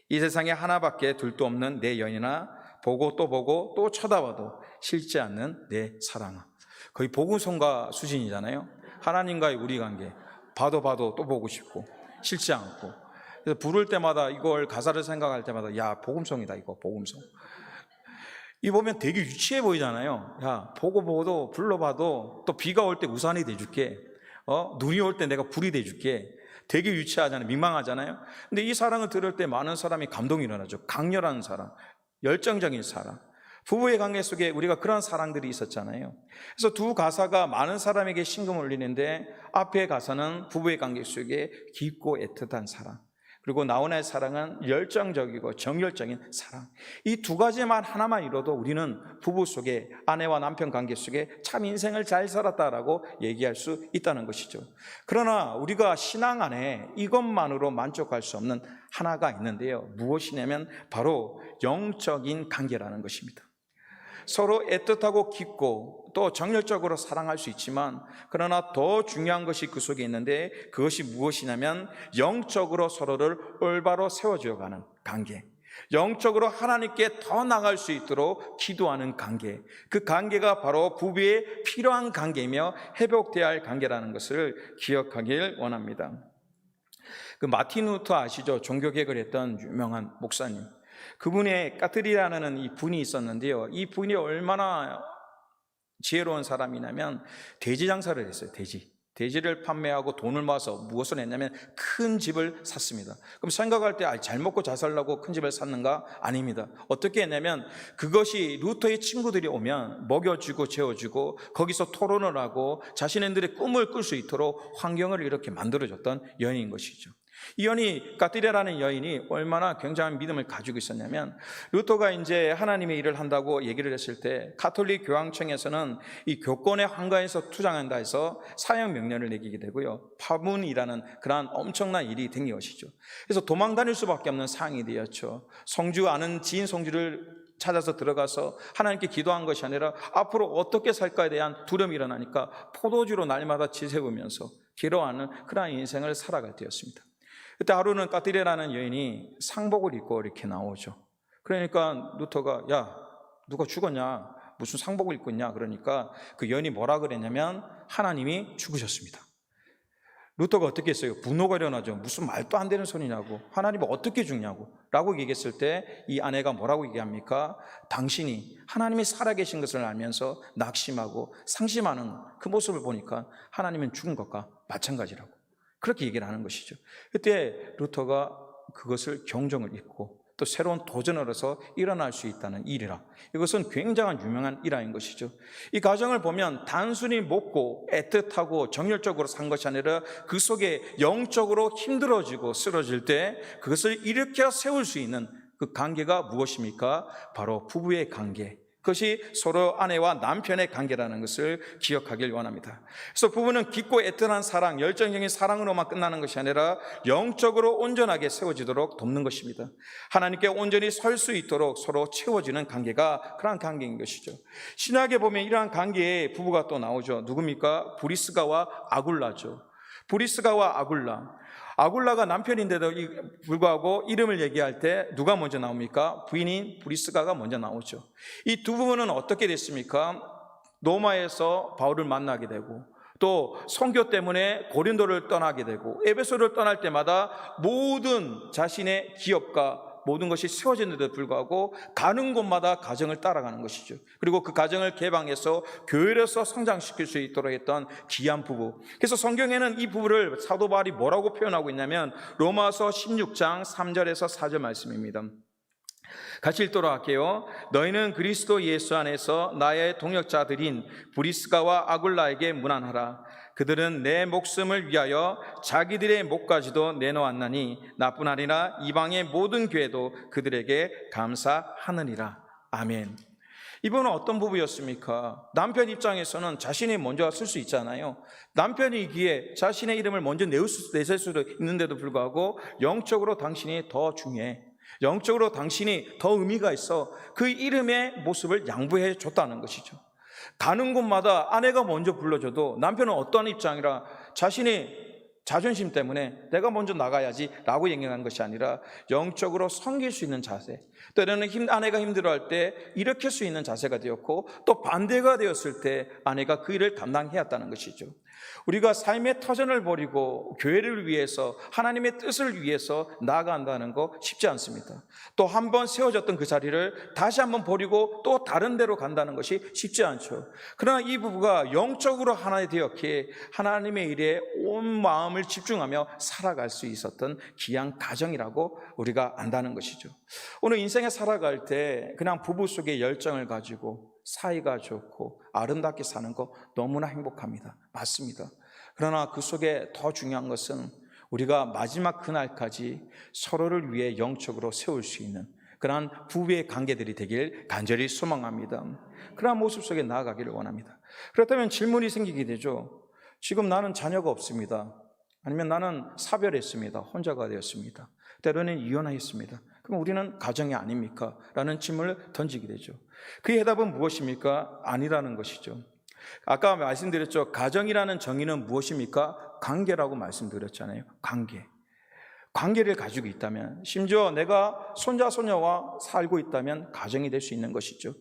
이 세상에 하나밖에 둘도 없는 내 연이나 보고 또 쳐다봐도 싫지 않는 내 사랑아. 거의 복음성가 수준이잖아요. 하나님과의 우리 관계 봐도 또 보고 싶고 싫지 않고. 그래서 부를 때마다 이걸 가사를 생각할 때마다 야 복음성이다 이거 복음성. 이 보면 되게 유치해 보이잖아요. 야 보고도 불러봐도 또 비가 올 때 우산이 돼줄게. 눈이 올 때 내가 불이 돼줄게. 되게 유치하잖아요. 민망하잖아요. 근데 이 사랑을 들을 때 많은 사람이 감동이 일어나죠. 강렬한 사랑, 열정적인 사랑. 부부의 관계 속에 우리가 그런 사랑들이 있었잖아요. 그래서 두 가사가 많은 사람에게 심금을 울리는데 앞의 가사는 부부의 관계 속에 깊고 애틋한 사랑, 그리고 나훈아의 사랑은 열정적이고 정열적인 사랑. 이 두 가지만 하나만 이뤄도 우리는 부부 속에 아내와 남편 관계 속에 참 인생을 잘 살았다라고 얘기할 수 있다는 것이죠. 그러나 우리가 신앙 안에 이것만으로 만족할 수 없는 하나가 있는데요. 무엇이냐면 바로 영적인 관계라는 것입니다. 서로 애틋하고 깊고 또 정열적으로 사랑할 수 있지만 그러나 더 중요한 것이 그 속에 있는데 그것이 무엇이냐면 영적으로 서로를 올바로 세워줘가는 관계, 영적으로 하나님께 더 나갈 수 있도록 기도하는 관계, 그 관계가 바로 부부의 필요한 관계이며 회복되어야 할 관계라는 것을 기억하길 원합니다. 그 마틴 루터 아시죠? 종교개혁을 했던 유명한 목사님. 그분의 까트리라는 이 분이 있었는데요. 이 분이 얼마나 지혜로운 사람이냐면 돼지 장사를 했어요. 돼지를 판매하고 돈을 모아서 무엇을 했냐면 큰 집을 샀습니다. 그럼 생각할 때 잘 먹고 잘 살라고 큰 집을 샀는가? 아닙니다. 어떻게 했냐면 그것이 루터의 친구들이 오면 먹여주고 재워주고 거기서 토론을 하고 자신들의 꿈을 꿀 수 있도록 환경을 이렇게 만들어줬던 여인인 것이죠. 이 여인이 까띠레라는 여인이 얼마나 굉장한 믿음을 가지고 있었냐면 루터가 이제 하나님의 일을 한다고 얘기를 했을 때 가톨릭 교황청에서는 이 교권의 환가에서 투자한다 해서 사형 명령을 내리게 되고요. 파문이라는 그러한 엄청난 일이 된 것이죠. 그래서 도망 다닐 수밖에 없는 상황이 되었죠. 성주 아는 지인 성주를 찾아서 들어가서 하나님께 기도한 것이 아니라 앞으로 어떻게 살까에 대한 두려움이 일어나니까 포도주로 날마다 지새우면서 괴로워하는 그러한 인생을 살아갈 때였습니다. 그때 하루는 까띠레라는 여인이 상복을 입고 이렇게 나오죠. 그러니까 루터가 야 누가 죽었냐 무슨 상복을 입고 있냐 그러니까 그 여인이 뭐라 그랬냐면 하나님이 죽으셨습니다. 루터가 어떻게 했어요? 분노가 일어나죠. 무슨 말도 안 되는 소리냐고 하나님이 어떻게 죽냐고 라고 얘기했을 때 이 아내가 뭐라고 얘기합니까? 당신이 하나님이 살아계신 것을 알면서 낙심하고 상심하는 그 모습을 보니까 하나님은 죽은 것과 마찬가지라고 그렇게 얘기를 하는 것이죠. 그때 루터가 그것을 경종을 잊고 또 새로운 도전을 해서 일어날 수 있다는 일이라 이것은 굉장한 유명한 일화인 것이죠. 이 가정을 보면 단순히 먹고 애틋하고 정열적으로 산 것이 아니라 그 속에 영적으로 힘들어지고 쓰러질 때 그것을 일으켜 세울 수 있는 그 관계가 무엇입니까? 바로 부부의 관계, 그것이 서로 아내와 남편의 관계라는 것을 기억하길 원합니다. 그래서 부부는 깊고 애틋한 사랑, 열정적인 사랑으로만 끝나는 것이 아니라 영적으로 온전하게 세워지도록 돕는 것입니다. 하나님께 온전히 설 수 있도록 서로 채워지는 관계가 그러한 관계인 것이죠. 신약에 보면 이러한 관계에 부부가 또 나오죠. 누굽니까? 브리스가와 아굴라죠. 브리스가와 아굴라가 남편인데도 불구하고 이름을 얘기할 때 누가 먼저 나옵니까? 부인인 브리스가가 먼저 나오죠. 이 두 부부는 어떻게 됐습니까? 로마에서 바울을 만나게 되고 또 선교 때문에 고린도를 떠나게 되고 에베소를 떠날 때마다 모든 자신의 기업과 모든 것이 세워졌는데도 불구하고 가는 곳마다 가정을 따라가는 것이죠. 그리고 그 가정을 개방해서 교회로서 성장시킬 수 있도록 했던 귀한 부부. 그래서 성경에는 이 부부를 사도 바울이 뭐라고 표현하고 있냐면 로마서 16장 3절에서 4절 말씀입니다. 같이 읽도록 할게요. 너희는 그리스도 예수 안에서 나의 동역자들인 브리스가와 아굴라에게 문안하라. 그들은 내 목숨을 위하여 자기들의 목까지도 내놓았나니 나뿐 아니라 이방의 모든 교회도 그들에게 감사하느니라. 아멘. 이분은 어떤 부부였습니까? 남편 입장에서는 자신이 먼저 쓸 수 있잖아요. 남편이기에 자신의 이름을 먼저 내셀 수도 있는데도 불구하고 영적으로 당신이 더 중요해, 영적으로 당신이 더 의미가 있어 그 이름의 모습을 양보해 줬다는 것이죠. 가는 곳마다 아내가 먼저 불러줘도 남편은 어떠한 입장이라 자신의 자존심 때문에 내가 먼저 나가야지 라고 얘기하는 것이 아니라 영적으로 섬길 수 있는 자세, 때로는 아내가 힘들어할 때 일으킬 수 있는 자세가 되었고 또 반대가 되었을 때 아내가 그 일을 감당해야 한다는 것이죠. 우리가 삶의 터전을 버리고 교회를 위해서 하나님의 뜻을 위해서 나아간다는 거 쉽지 않습니다. 또 한 번 세워졌던 그 자리를 다시 한번 버리고 또 다른 데로 간다는 것이 쉽지 않죠. 그러나 이 부부가 영적으로 하나 되었기에 하나님의 일에 온 마음을 집중하며 살아갈 수 있었던 귀한 가정이라고 우리가 안다는 것이죠. 오늘 인생에 살아갈 때 그냥 부부 속에 열정을 가지고 사이가 좋고 아름답게 사는 거 너무나 행복합니다. 맞습니다. 그러나 그 속에 더 중요한 것은 우리가 마지막 그날까지 서로를 위해 영적으로 세울 수 있는 그러한 부부의 관계들이 되길 간절히 소망합니다. 그러한 모습 속에 나아가기를 원합니다. 그렇다면 질문이 생기게 되죠. 지금 나는 자녀가 없습니다. 아니면 나는 사별했습니다. 혼자가 되었습니다. 때로는 이혼하였습니다. 그럼 우리는 가정이 아닙니까? 라는 질문을 던지게 되죠. 그의 해답은 무엇입니까? 아니라는 것이죠. 아까 말씀드렸죠. 가정이라는 정의는 무엇입니까? 관계라고 말씀드렸잖아요. 관계를 가지고 있다면, 심지어 내가 손자 소녀와 살고 있다면 가정이 될 수 있는 것이죠.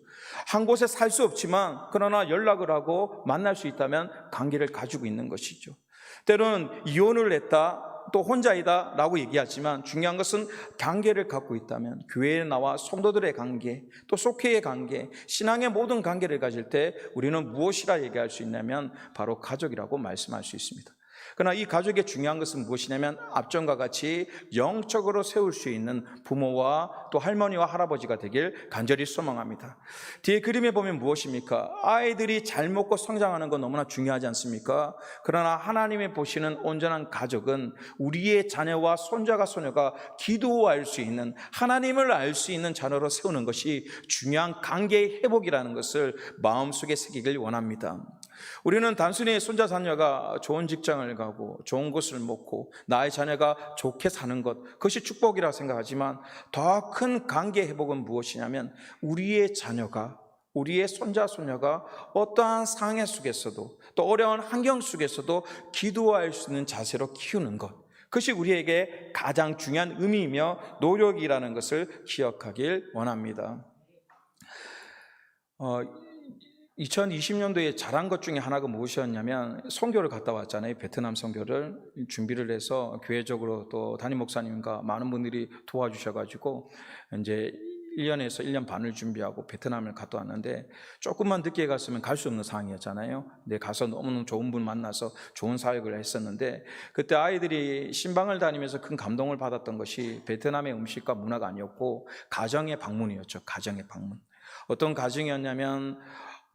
한 곳에 살 수 없지만 그러나 연락을 하고 만날 수 있다면 관계를 가지고 있는 것이죠. 때로는 이혼을 했다, 또 혼자이다 라고 얘기하지만 중요한 것은 관계를 갖고 있다면 교회에 나와 성도들의 관계, 또 속회의 관계, 신앙의 모든 관계를 가질 때 우리는 무엇이라 얘기할 수 있냐면 바로 가족이라고 말씀할 수 있습니다. 그러나 이 가족의 중요한 것은 무엇이냐면 앞전과 같이 영적으로 세울 수 있는 부모와 또 할머니와 할아버지가 되길 간절히 소망합니다. 뒤에 그림에 보면 무엇입니까? 아이들이 잘 먹고 성장하는 건 너무나 중요하지 않습니까? 그러나 하나님이 보시는 온전한 가족은 우리의 자녀와 손자가 소녀가 기도할 수 있는, 하나님을 알 수 있는 자녀로 세우는 것이 중요한 관계의 회복이라는 것을 마음속에 새기길 원합니다. 우리는 단순히 손자 자녀가 좋은 직장을 가고 좋은 곳을 먹고 나의 자녀가 좋게 사는 것, 그것이 축복이라고 생각하지만 더 큰 관계 회복은 무엇이냐면 우리의 자녀가, 우리의 손자 소녀가 어떠한 상해 속에서도 또 어려운 환경 속에서도 기도할 수 있는 자세로 키우는 것, 그것이 우리에게 가장 중요한 의미이며 노력이라는 것을 기억하길 원합니다. 2020년도에 잘한 것 중에 하나가 무엇이었냐면 선교를 갔다 왔잖아요. 베트남 선교를 준비를 해서 교회적으로 또 담임 목사님과 많은 분들이 도와주셔가지고 이제 1년에서 1년 반을 준비하고 베트남을 갔다 왔는데 조금만 늦게 갔으면 갈 수 없는 상황이었잖아요. 근데 가서 너무너무 좋은 분 만나서 좋은 사역을 했었는데 그때 아이들이 신방을 다니면서 큰 감동을 받았던 것이 베트남의 음식과 문화가 아니었고 가정의 방문이었죠. 가정의 방문. 어떤 가정이었냐면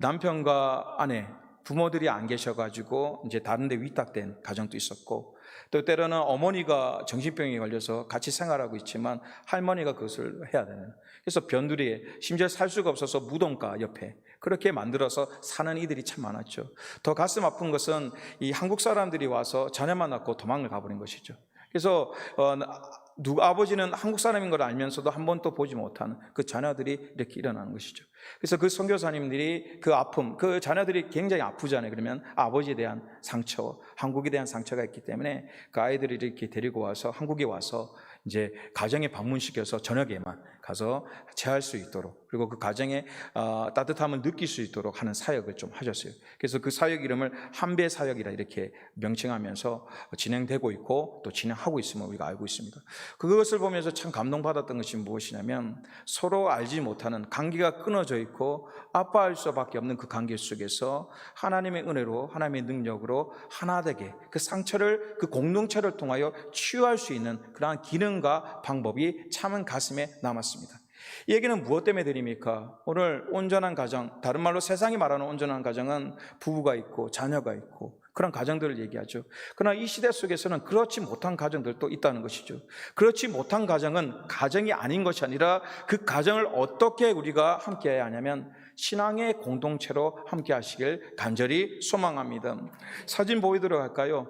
남편과 아내, 부모들이 안 계셔가지고 이제 다른 데 위탁된 가정도 있었고 또 때로는 어머니가 정신병에 걸려서 같이 생활하고 있지만 할머니가 그것을 해야 되는, 그래서 변두리에 심지어 살 수가 없어서 무덤가 옆에 그렇게 만들어서 사는 이들이 참 많았죠. 더 가슴 아픈 것은 이 한국 사람들이 와서 자녀만 낳고 도망을 가버린 것이죠. 그래서 아버지는 한국 사람인 걸 알면서도 한 번도 보지 못하는 그 자녀들이 이렇게 일어나는 것이죠. 그래서 그 선교사님들이 그 아픔, 그 자녀들이 굉장히 아프잖아요. 그러면 아버지에 대한 상처, 한국에 대한 상처가 있기 때문에 그 아이들을 이렇게 데리고 와서 한국에 와서 이제 가정에 방문시켜서 저녁에만 가서 체할 수 있도록, 그리고 그 가정의 따뜻함을 느낄 수 있도록 하는 사역을 좀 하셨어요. 그래서 그 사역 이름을 한배 사역이라 이렇게 명칭하면서 진행되고 있고 또 진행하고 있음을 우리가 알고 있습니다. 그것을 보면서 참 감동받았던 것이 무엇이냐면 서로 알지 못하는 관계가 끊어져 있고 아파할 수밖에 없는 그 관계 속에서 하나님의 은혜로, 하나님의 능력으로 하나 되게 그 상처를, 그 공동체를 통하여 치유할 수 있는 그러한 기능과 방법이 참 가슴에 남았습니다. 이 얘기는 무엇 때문에 드립니까? 오늘 온전한 가정, 다른 말로 세상이 말하는 온전한 가정은 부부가 있고 자녀가 있고 그런 가정들을 얘기하죠. 그러나 이 시대 속에서는 그렇지 못한 가정들도 있다는 것이죠. 그렇지 못한 가정은 가정이 아닌 것이 아니라 그 가정을 어떻게 우리가 함께 해야 하냐면 신앙의 공동체로 함께 하시길 간절히 소망합니다. 사진 보이도록 할까요?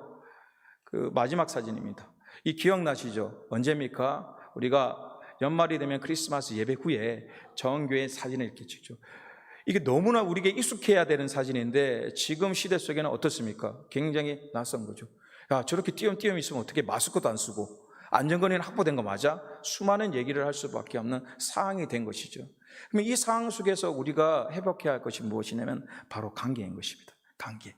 그 마지막 사진입니다. 이 기억나시죠? 언제입니까? 우리가 연말이 되면 크리스마스 예배 후에 정교회 사진을 이렇게 찍죠. 이게 너무나 우리에게 익숙해야 되는 사진인데 지금 시대 속에는 어떻습니까? 굉장히 낯선 거죠. 야, 저렇게 띄엄띄엄 있으면 어떻게 마스크도 안 쓰고 안전거리는 확보된 거 맞아? 수많은 얘기를 할 수밖에 없는 상황이 된 것이죠. 그럼 이 상황 속에서 우리가 회복해야 할 것이 무엇이냐면 바로 관계인 것입니다. 관계.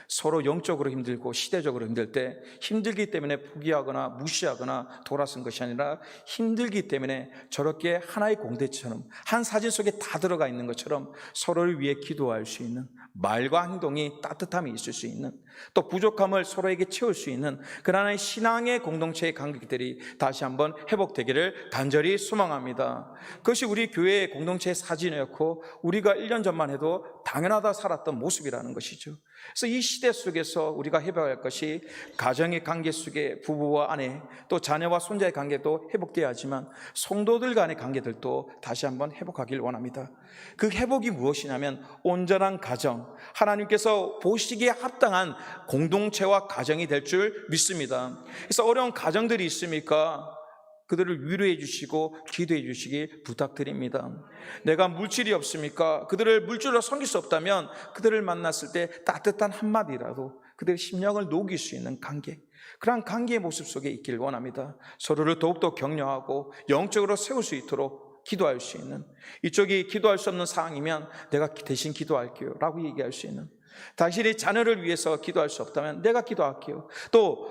서로 영적으로 힘들고 시대적으로 힘들 때 힘들기 때문에 포기하거나 무시하거나 돌아선 것이 아니라 힘들기 때문에 저렇게 하나의 공동체처럼 한 사진 속에 다 들어가 있는 것처럼 서로를 위해 기도할 수 있는, 말과 행동이 따뜻함이 있을 수 있는, 또 부족함을 서로에게 채울 수 있는 그러한 신앙의 공동체의 관계들이 다시 한번 회복되기를 간절히 소망합니다. 그것이 우리 교회의 공동체의 사진이었고 우리가 1년 전만 해도 당연하다 살았던 모습이라는 것이죠. 그래서 이 시대 속에서 우리가 회복할 것이 가정의 관계 속에 부부와 아내, 또 자녀와 손자의 관계도 회복되어야 하지만 성도들 간의 관계들도 다시 한번 회복하길 원합니다. 그 회복이 무엇이냐면 온전한 가정, 하나님께서 보시기에 합당한 공동체와 가정이 될 줄 믿습니다. 그래서 어려운 가정들이 있습니까? 그들을 위로해 주시고 기도해 주시기 부탁드립니다. 내가 물질이 없습니까? 그들을 물질로 섬길 수 없다면 그들을 만났을 때 따뜻한 한마디라도 그들의 심령을 녹일 수 있는 관계, 그러한 관계의 모습 속에 있기를 원합니다. 서로를 더욱더 격려하고 영적으로 세울 수 있도록 기도할 수 있는, 이쪽이 기도할 수 없는 상황이면 내가 대신 기도할게요 라고 얘기할 수 있는, 당신의 자녀를 위해서 기도할 수 없다면 내가 기도할게요. 또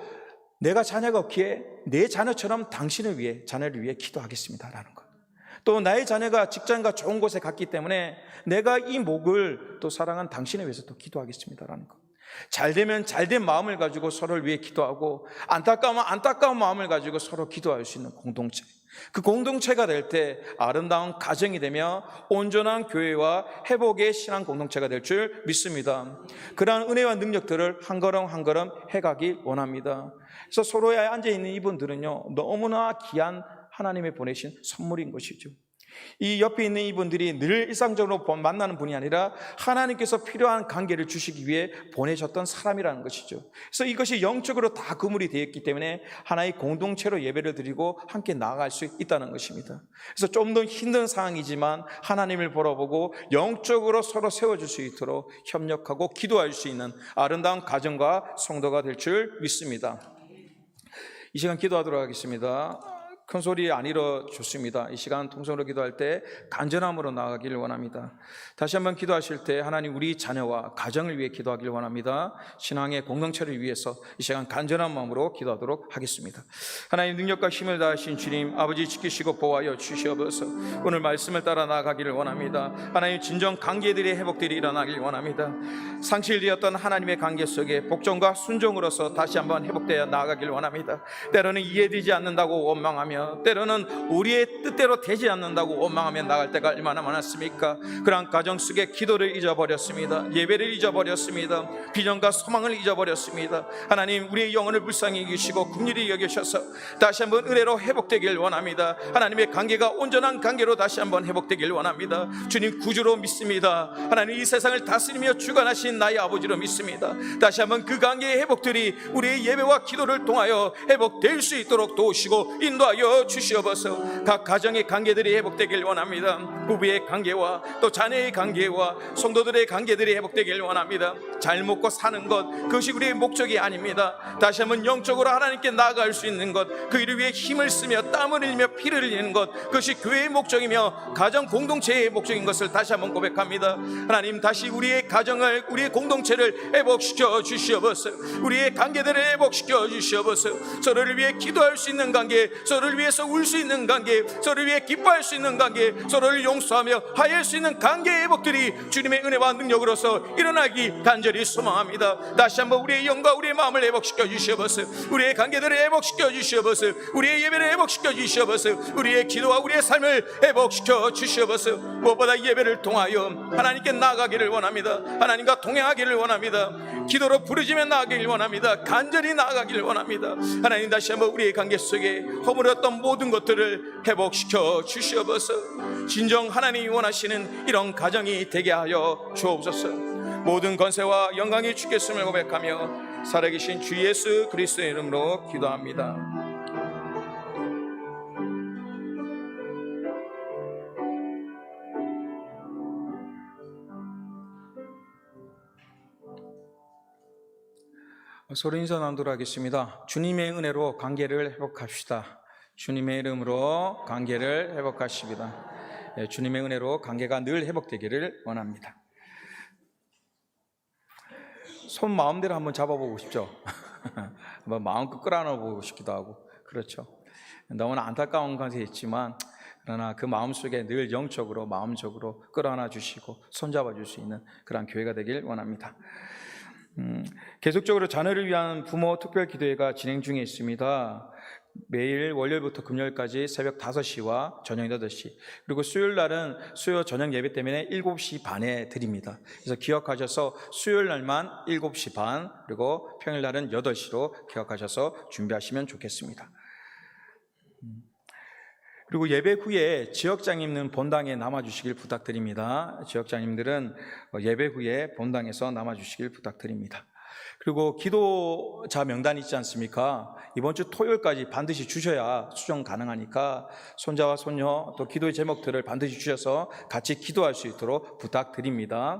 내가 자녀가 없기에 내 자녀처럼 당신을 위해, 자녀를 위해 기도하겠습니다라는 것. 또 나의 자녀가 직장과 좋은 곳에 갔기 때문에 내가 이 목을 또 사랑한 당신을 위해서 또 기도하겠습니다라는 것. 잘되면 잘된 마음을 가지고 서로를 위해 기도하고, 안타까우면 안타까운 마음을 가지고 서로 기도할 수 있는 공동체. 그 공동체가 될 때 아름다운 가정이 되며 온전한 교회와 회복의 신앙 공동체가 될 줄 믿습니다. 그러한 은혜와 능력들을 한 걸음 한 걸음 해가길 원합니다. 그래서 서로에 앉아있는 이분들은요, 너무나 귀한 하나님이 보내신 선물인 것이죠. 이 옆에 있는 이분들이 늘 일상적으로 만나는 분이 아니라 하나님께서 필요한 관계를 주시기 위해 보내셨던 사람이라는 것이죠. 그래서 이것이 영적으로 다 그물이 되어 있기 때문에 하나의 공동체로 예배를 드리고 함께 나아갈 수 있다는 것입니다. 그래서 좀 더 힘든 상황이지만 하나님을 바라보고 영적으로 서로 세워줄 수 있도록 협력하고 기도할 수 있는 아름다운 가정과 성도가 될 줄 믿습니다. 이 시간 기도하도록 하겠습니다. 큰 소리 안 이뤄줬습니다. 이 시간 통성으로 기도할 때 간절함으로 나아가기를 원합니다. 다시 한번 기도하실 때 하나님, 우리 자녀와 가정을 위해 기도하기를 원합니다. 신앙의 공동체를 위해서 이 시간 간절한 마음으로 기도하도록 하겠습니다. 하나님, 능력과 힘을 다하신 주님, 아버지 지키시고 보호하여 주시옵소서. 오늘 말씀을 따라 나아가기를 원합니다. 하나님, 진정 관계들의 회복들이 일어나길 원합니다. 상실되었던 하나님의 관계 속에 복종과 순종으로서 다시 한번 회복되어 나아가길 원합니다. 때로는 이해되지 않는다고 원망하며, 때로는 우리의 뜻대로 되지 않는다고 원망하며 나갈 때가 얼마나 많았습니까? 그러한 가정 속에 기도를 잊어버렸습니다. 예배를 잊어버렸습니다. 비전과 소망을 잊어버렸습니다. 하나님, 우리의 영혼을 불쌍히 여기시고 긍휼히 여기셔서 다시 한번 은혜로 회복되길 원합니다. 하나님의 관계가 온전한 관계로 다시 한번 회복되길 원합니다. 주님 구주로 믿습니다. 하나님, 이 세상을 다스리며 주관하신 나의 아버지로 믿습니다. 다시 한번 그 관계의 회복들이 우리의 예배와 기도를 통하여 회복될 수 있도록 도우시고 인도하여 주시옵소서. 각 가정의 관계들이 회복되길 원합니다. 부부의 관계와 또 자녀의 관계와 성도들의 관계들이 회복되길 원합니다. 잘 먹고 사는 것, 그것이 우리의 목적이 아닙니다. 다시 한번 영적으로 하나님께 나아갈 수 있는 것, 그 일을 위해 힘을 쓰며 땀을 흘리며 피를 흘리는 것, 그것이 교회의 목적이며 가정 공동체의 목적인 것을 다시 한번 고백합니다. 하나님, 다시 우리의 가정을, 우리의 공동체를 회복시켜 주시옵소서. 우리의 관계들을 회복시켜 주시옵소서. 서로를 위해 기도할 수 있는 관계, 서로를 위해서 울 수 있는 관계, 서로를 위해 기뻐할 수 있는 관계, 서로를 용서하며 화해할 수 있는 관계의 회복들이 주님의 은혜와 능력으로서 일어나기 간절히 소망합니다. 다시 한번 우리의 영과 우리의 마음을 회복시켜 주시옵소서. 우리의 관계들을 회복시켜 주시옵소서. 우리의 예배를 회복시켜 주시옵소서. 우리의 기도와 우리의 삶을 회복시켜 주시옵소서. 무엇보다 예배를 통하여 하나님께 나아가기를 원합니다. 하나님과 동행하기를 원합니다. 기도로 부르짖으며 나아가기를 원합니다. 간절히 나아가기를 원합니다. 하나님, 다시 한번 우리의 관계 속에 허물었던 모든 것들을 회복시켜 주시옵소서. 진정 하나님이 원하시는 이런 가정이 되게 하여 주옵소서. 모든 권세와 영광이 주께 있음을 고백하며 살아계신 주 예수 그리스도의 이름으로 기도합니다. 서로 인사 나누도록 하겠습니다. 주님의 은혜로 관계를 회복합시다. 주님의 이름으로 관계를 회복하십니다. 주님의 은혜로 관계가 늘 회복되기를 원합니다. 손 마음대로 한번 잡아보고 싶죠? 한번 마음껏 끌어안아보고 싶기도 하고, 그렇죠? 너무나 안타까운 것이 있지만 그러나 그 마음속에 늘 영적으로 마음적으로 끌어안아 주시고 손잡아 줄 수 있는 그런 교회가 되길 원합니다. 계속적으로 자녀를 위한 부모 특별 기도회가 진행 중에 있습니다. 매일 월요일부터 금요일까지 새벽 5시와 저녁 8시, 그리고 수요일 날은 수요 저녁 예배 때문에 7시 반에 드립니다. 그래서 기억하셔서 수요일 날만 7시 반, 그리고 평일 날은 8시로 기억하셔서 준비하시면 좋겠습니다. 그리고 예배 후에 지역장님은 본당에 남아주시길 부탁드립니다. 지역장님들은 예배 후에 본당에서 남아주시길 부탁드립니다. 그리고 기도자 명단 있지 않습니까? 이번 주 토요일까지 반드시 주셔야 수정 가능하니까 손자와 손녀 또 기도의 제목들을 반드시 주셔서 같이 기도할 수 있도록 부탁드립니다.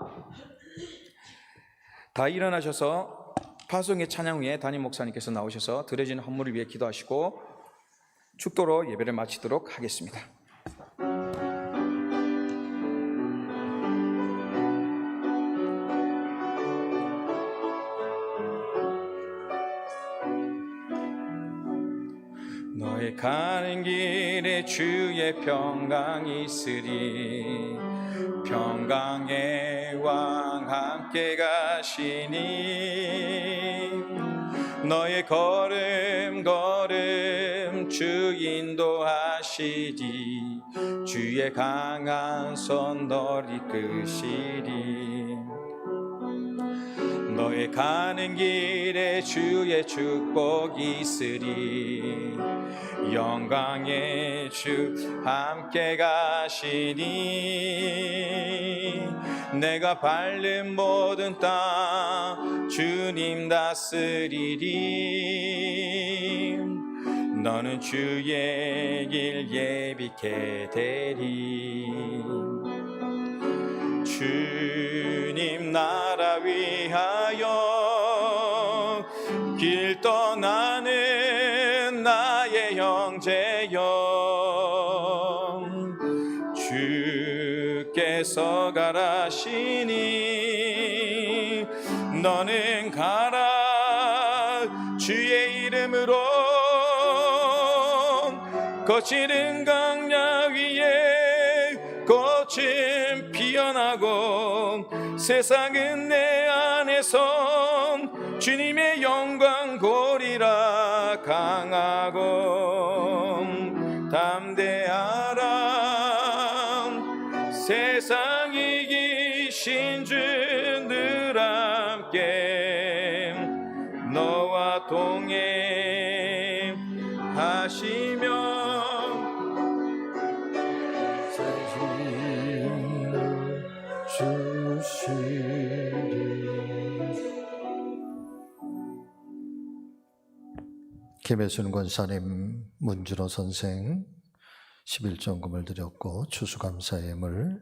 다 일어나셔서 파송의 찬양 후에 담임 목사님께서 나오셔서 드려진 헌물을 위해 기도하시고 축도로 예배를 마치도록 하겠습니다. 너의 가는 길에 주의 평강이 있으리. 평강의 왕 함께 가시니 너의 걸음 주 인도하시리. 주의 강한 손 널 이끄시리. 너의 가는 길에 주의 축복이 있으리. 영광의 주 함께 가시니 내가 밟는 모든 땅 주님 다스리리. 너는 주의 길 예비케 되리. 주님 나라 위하여 길 떠나는 나의 형제여, 주께서 가라시니 너는 가라. 주의 이름으로 거칠은 강야 위에 꽃은 피어나고 세상은 내 안에서 주님의 영광 보리라. 강하고 담대하라. 세상 이기신 주 늘 함께 너와 동행하시며 김혜순 권사님, 문준호 선생 11전금을 드렸고, 추수감사예물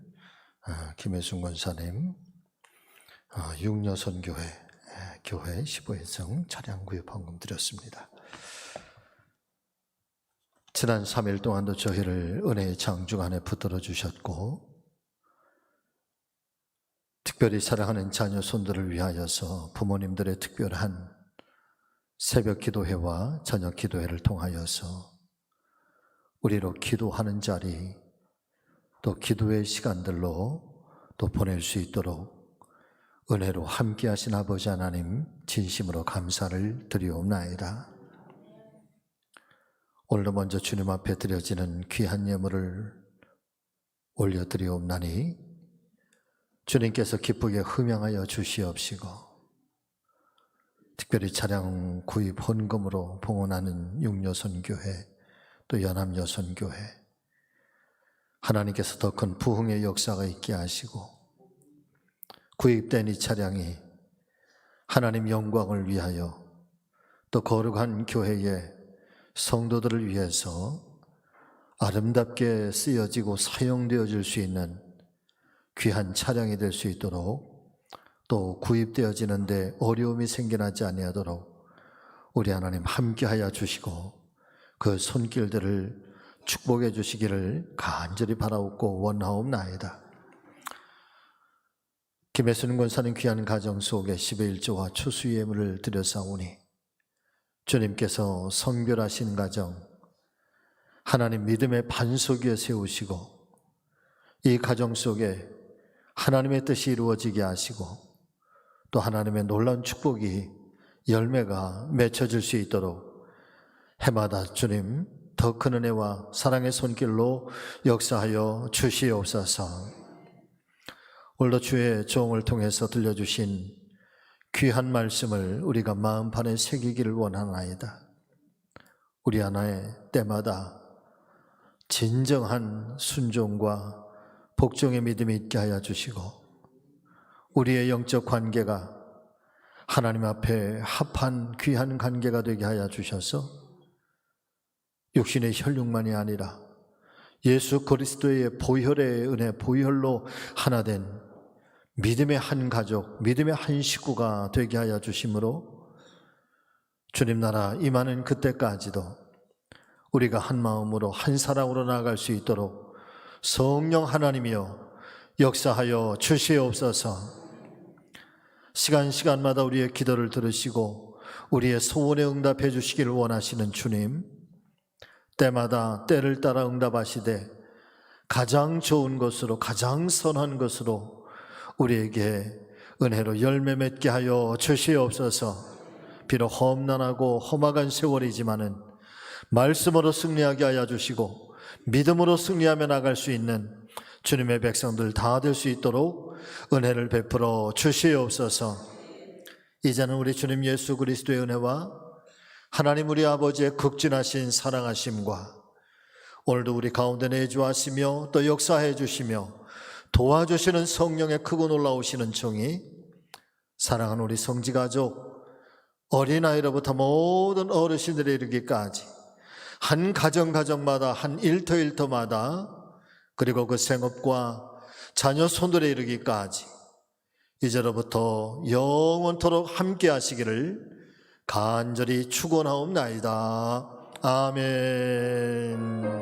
김혜순 권사님, 육려선교회 교회 15회성 차량 구입헌금 드렸습니다. 지난 3일 동안도 저희를 은혜의 창중 안에 붙들어 주셨고, 특별히 사랑하는 자녀 손들을 위하여서 부모님들의 특별한 새벽 기도회와 저녁 기도회를 통하여서 우리로 기도하는 자리, 또 기도의 시간들로 또 보낼 수 있도록 은혜로 함께 하신 아버지 하나님 진심으로 감사를 드리옵나이다. 오늘도 먼저 주님 앞에 드려지는 귀한 예물을 올려드리옵나니 주님께서 기쁘게 흠양하여 주시옵시고, 특별히 차량 구입 헌금으로 봉헌하는 육려선교회 또 연합여선교회, 하나님께서 더 큰 부흥의 역사가 있게 하시고, 구입된 이 차량이 하나님 영광을 위하여 또 거룩한 교회의 성도들을 위해서 아름답게 쓰여지고 사용되어질 수 있는 귀한 차량이 될 수 있도록, 또 구입되어지는데 어려움이 생겨나지 아니하도록 우리 하나님 함께하여 주시고 그 손길들을 축복해 주시기를 간절히 바라옵고 원하옵나이다. 김혜순 권사님 귀한 가정 속에 11조와 추수 예물을 드렸사오니 주님께서 성별하신 가정, 하나님 믿음의 반석 위에 세우시고 이 가정 속에 하나님의 뜻이 이루어지게 하시고 또 하나님의 놀라운 축복이 열매가 맺혀질 수 있도록 해마다 주님 더 큰 은혜와 사랑의 손길로 역사하여 주시옵소서. 오늘도 주의 종을 통해서 들려주신 귀한 말씀을 우리가 마음판에 새기기를 원하나이다. 우리 하나의 때마다 진정한 순종과 복종의 믿음이 있게 하여 주시고, 우리의 영적 관계가 하나님 앞에 합한 귀한 관계가 되게 하여 주셔서 육신의 혈육만이 아니라 예수 그리스도의 보혈의 은혜, 보혈로 하나 된 믿음의 한 가족, 믿음의 한 식구가 되게 하여 주심으로 주님 나라 임하는 그때까지도 우리가 한 마음으로 한 사랑으로 나아갈 수 있도록 성령 하나님이여 역사하여 주시옵소서. 시간마다 우리의 기도를 들으시고 우리의 소원에 응답해 주시기를 원하시는 주님, 때마다 때를 따라 응답하시되 가장 좋은 것으로, 가장 선한 것으로 우리에게 은혜로 열매 맺게 하여 주시옵소서. 비록 험난하고 험악한 세월이지만은 말씀으로 승리하게 하여 주시고 믿음으로 승리하며 나갈 수 있는 주님의 백성들 다 될 수 있도록 은혜를 베풀어 주시옵소서. 이제는 우리 주님 예수 그리스도의 은혜와 하나님 우리 아버지의 극진하신 사랑하심과 오늘도 우리 가운데 내주하시며 또 역사해 주시며 도와주시는 성령의 크고 놀라우시는 정이 사랑하는 우리 성지가족, 어린아이로부터 모든 어르신들에 이르기까지 한 가정마다 한 일터마다 그리고 그 생업과 자녀 손들에 이르기까지 이제로부터 영원토록 함께 하시기를 간절히 축원하옵나이다. 아멘.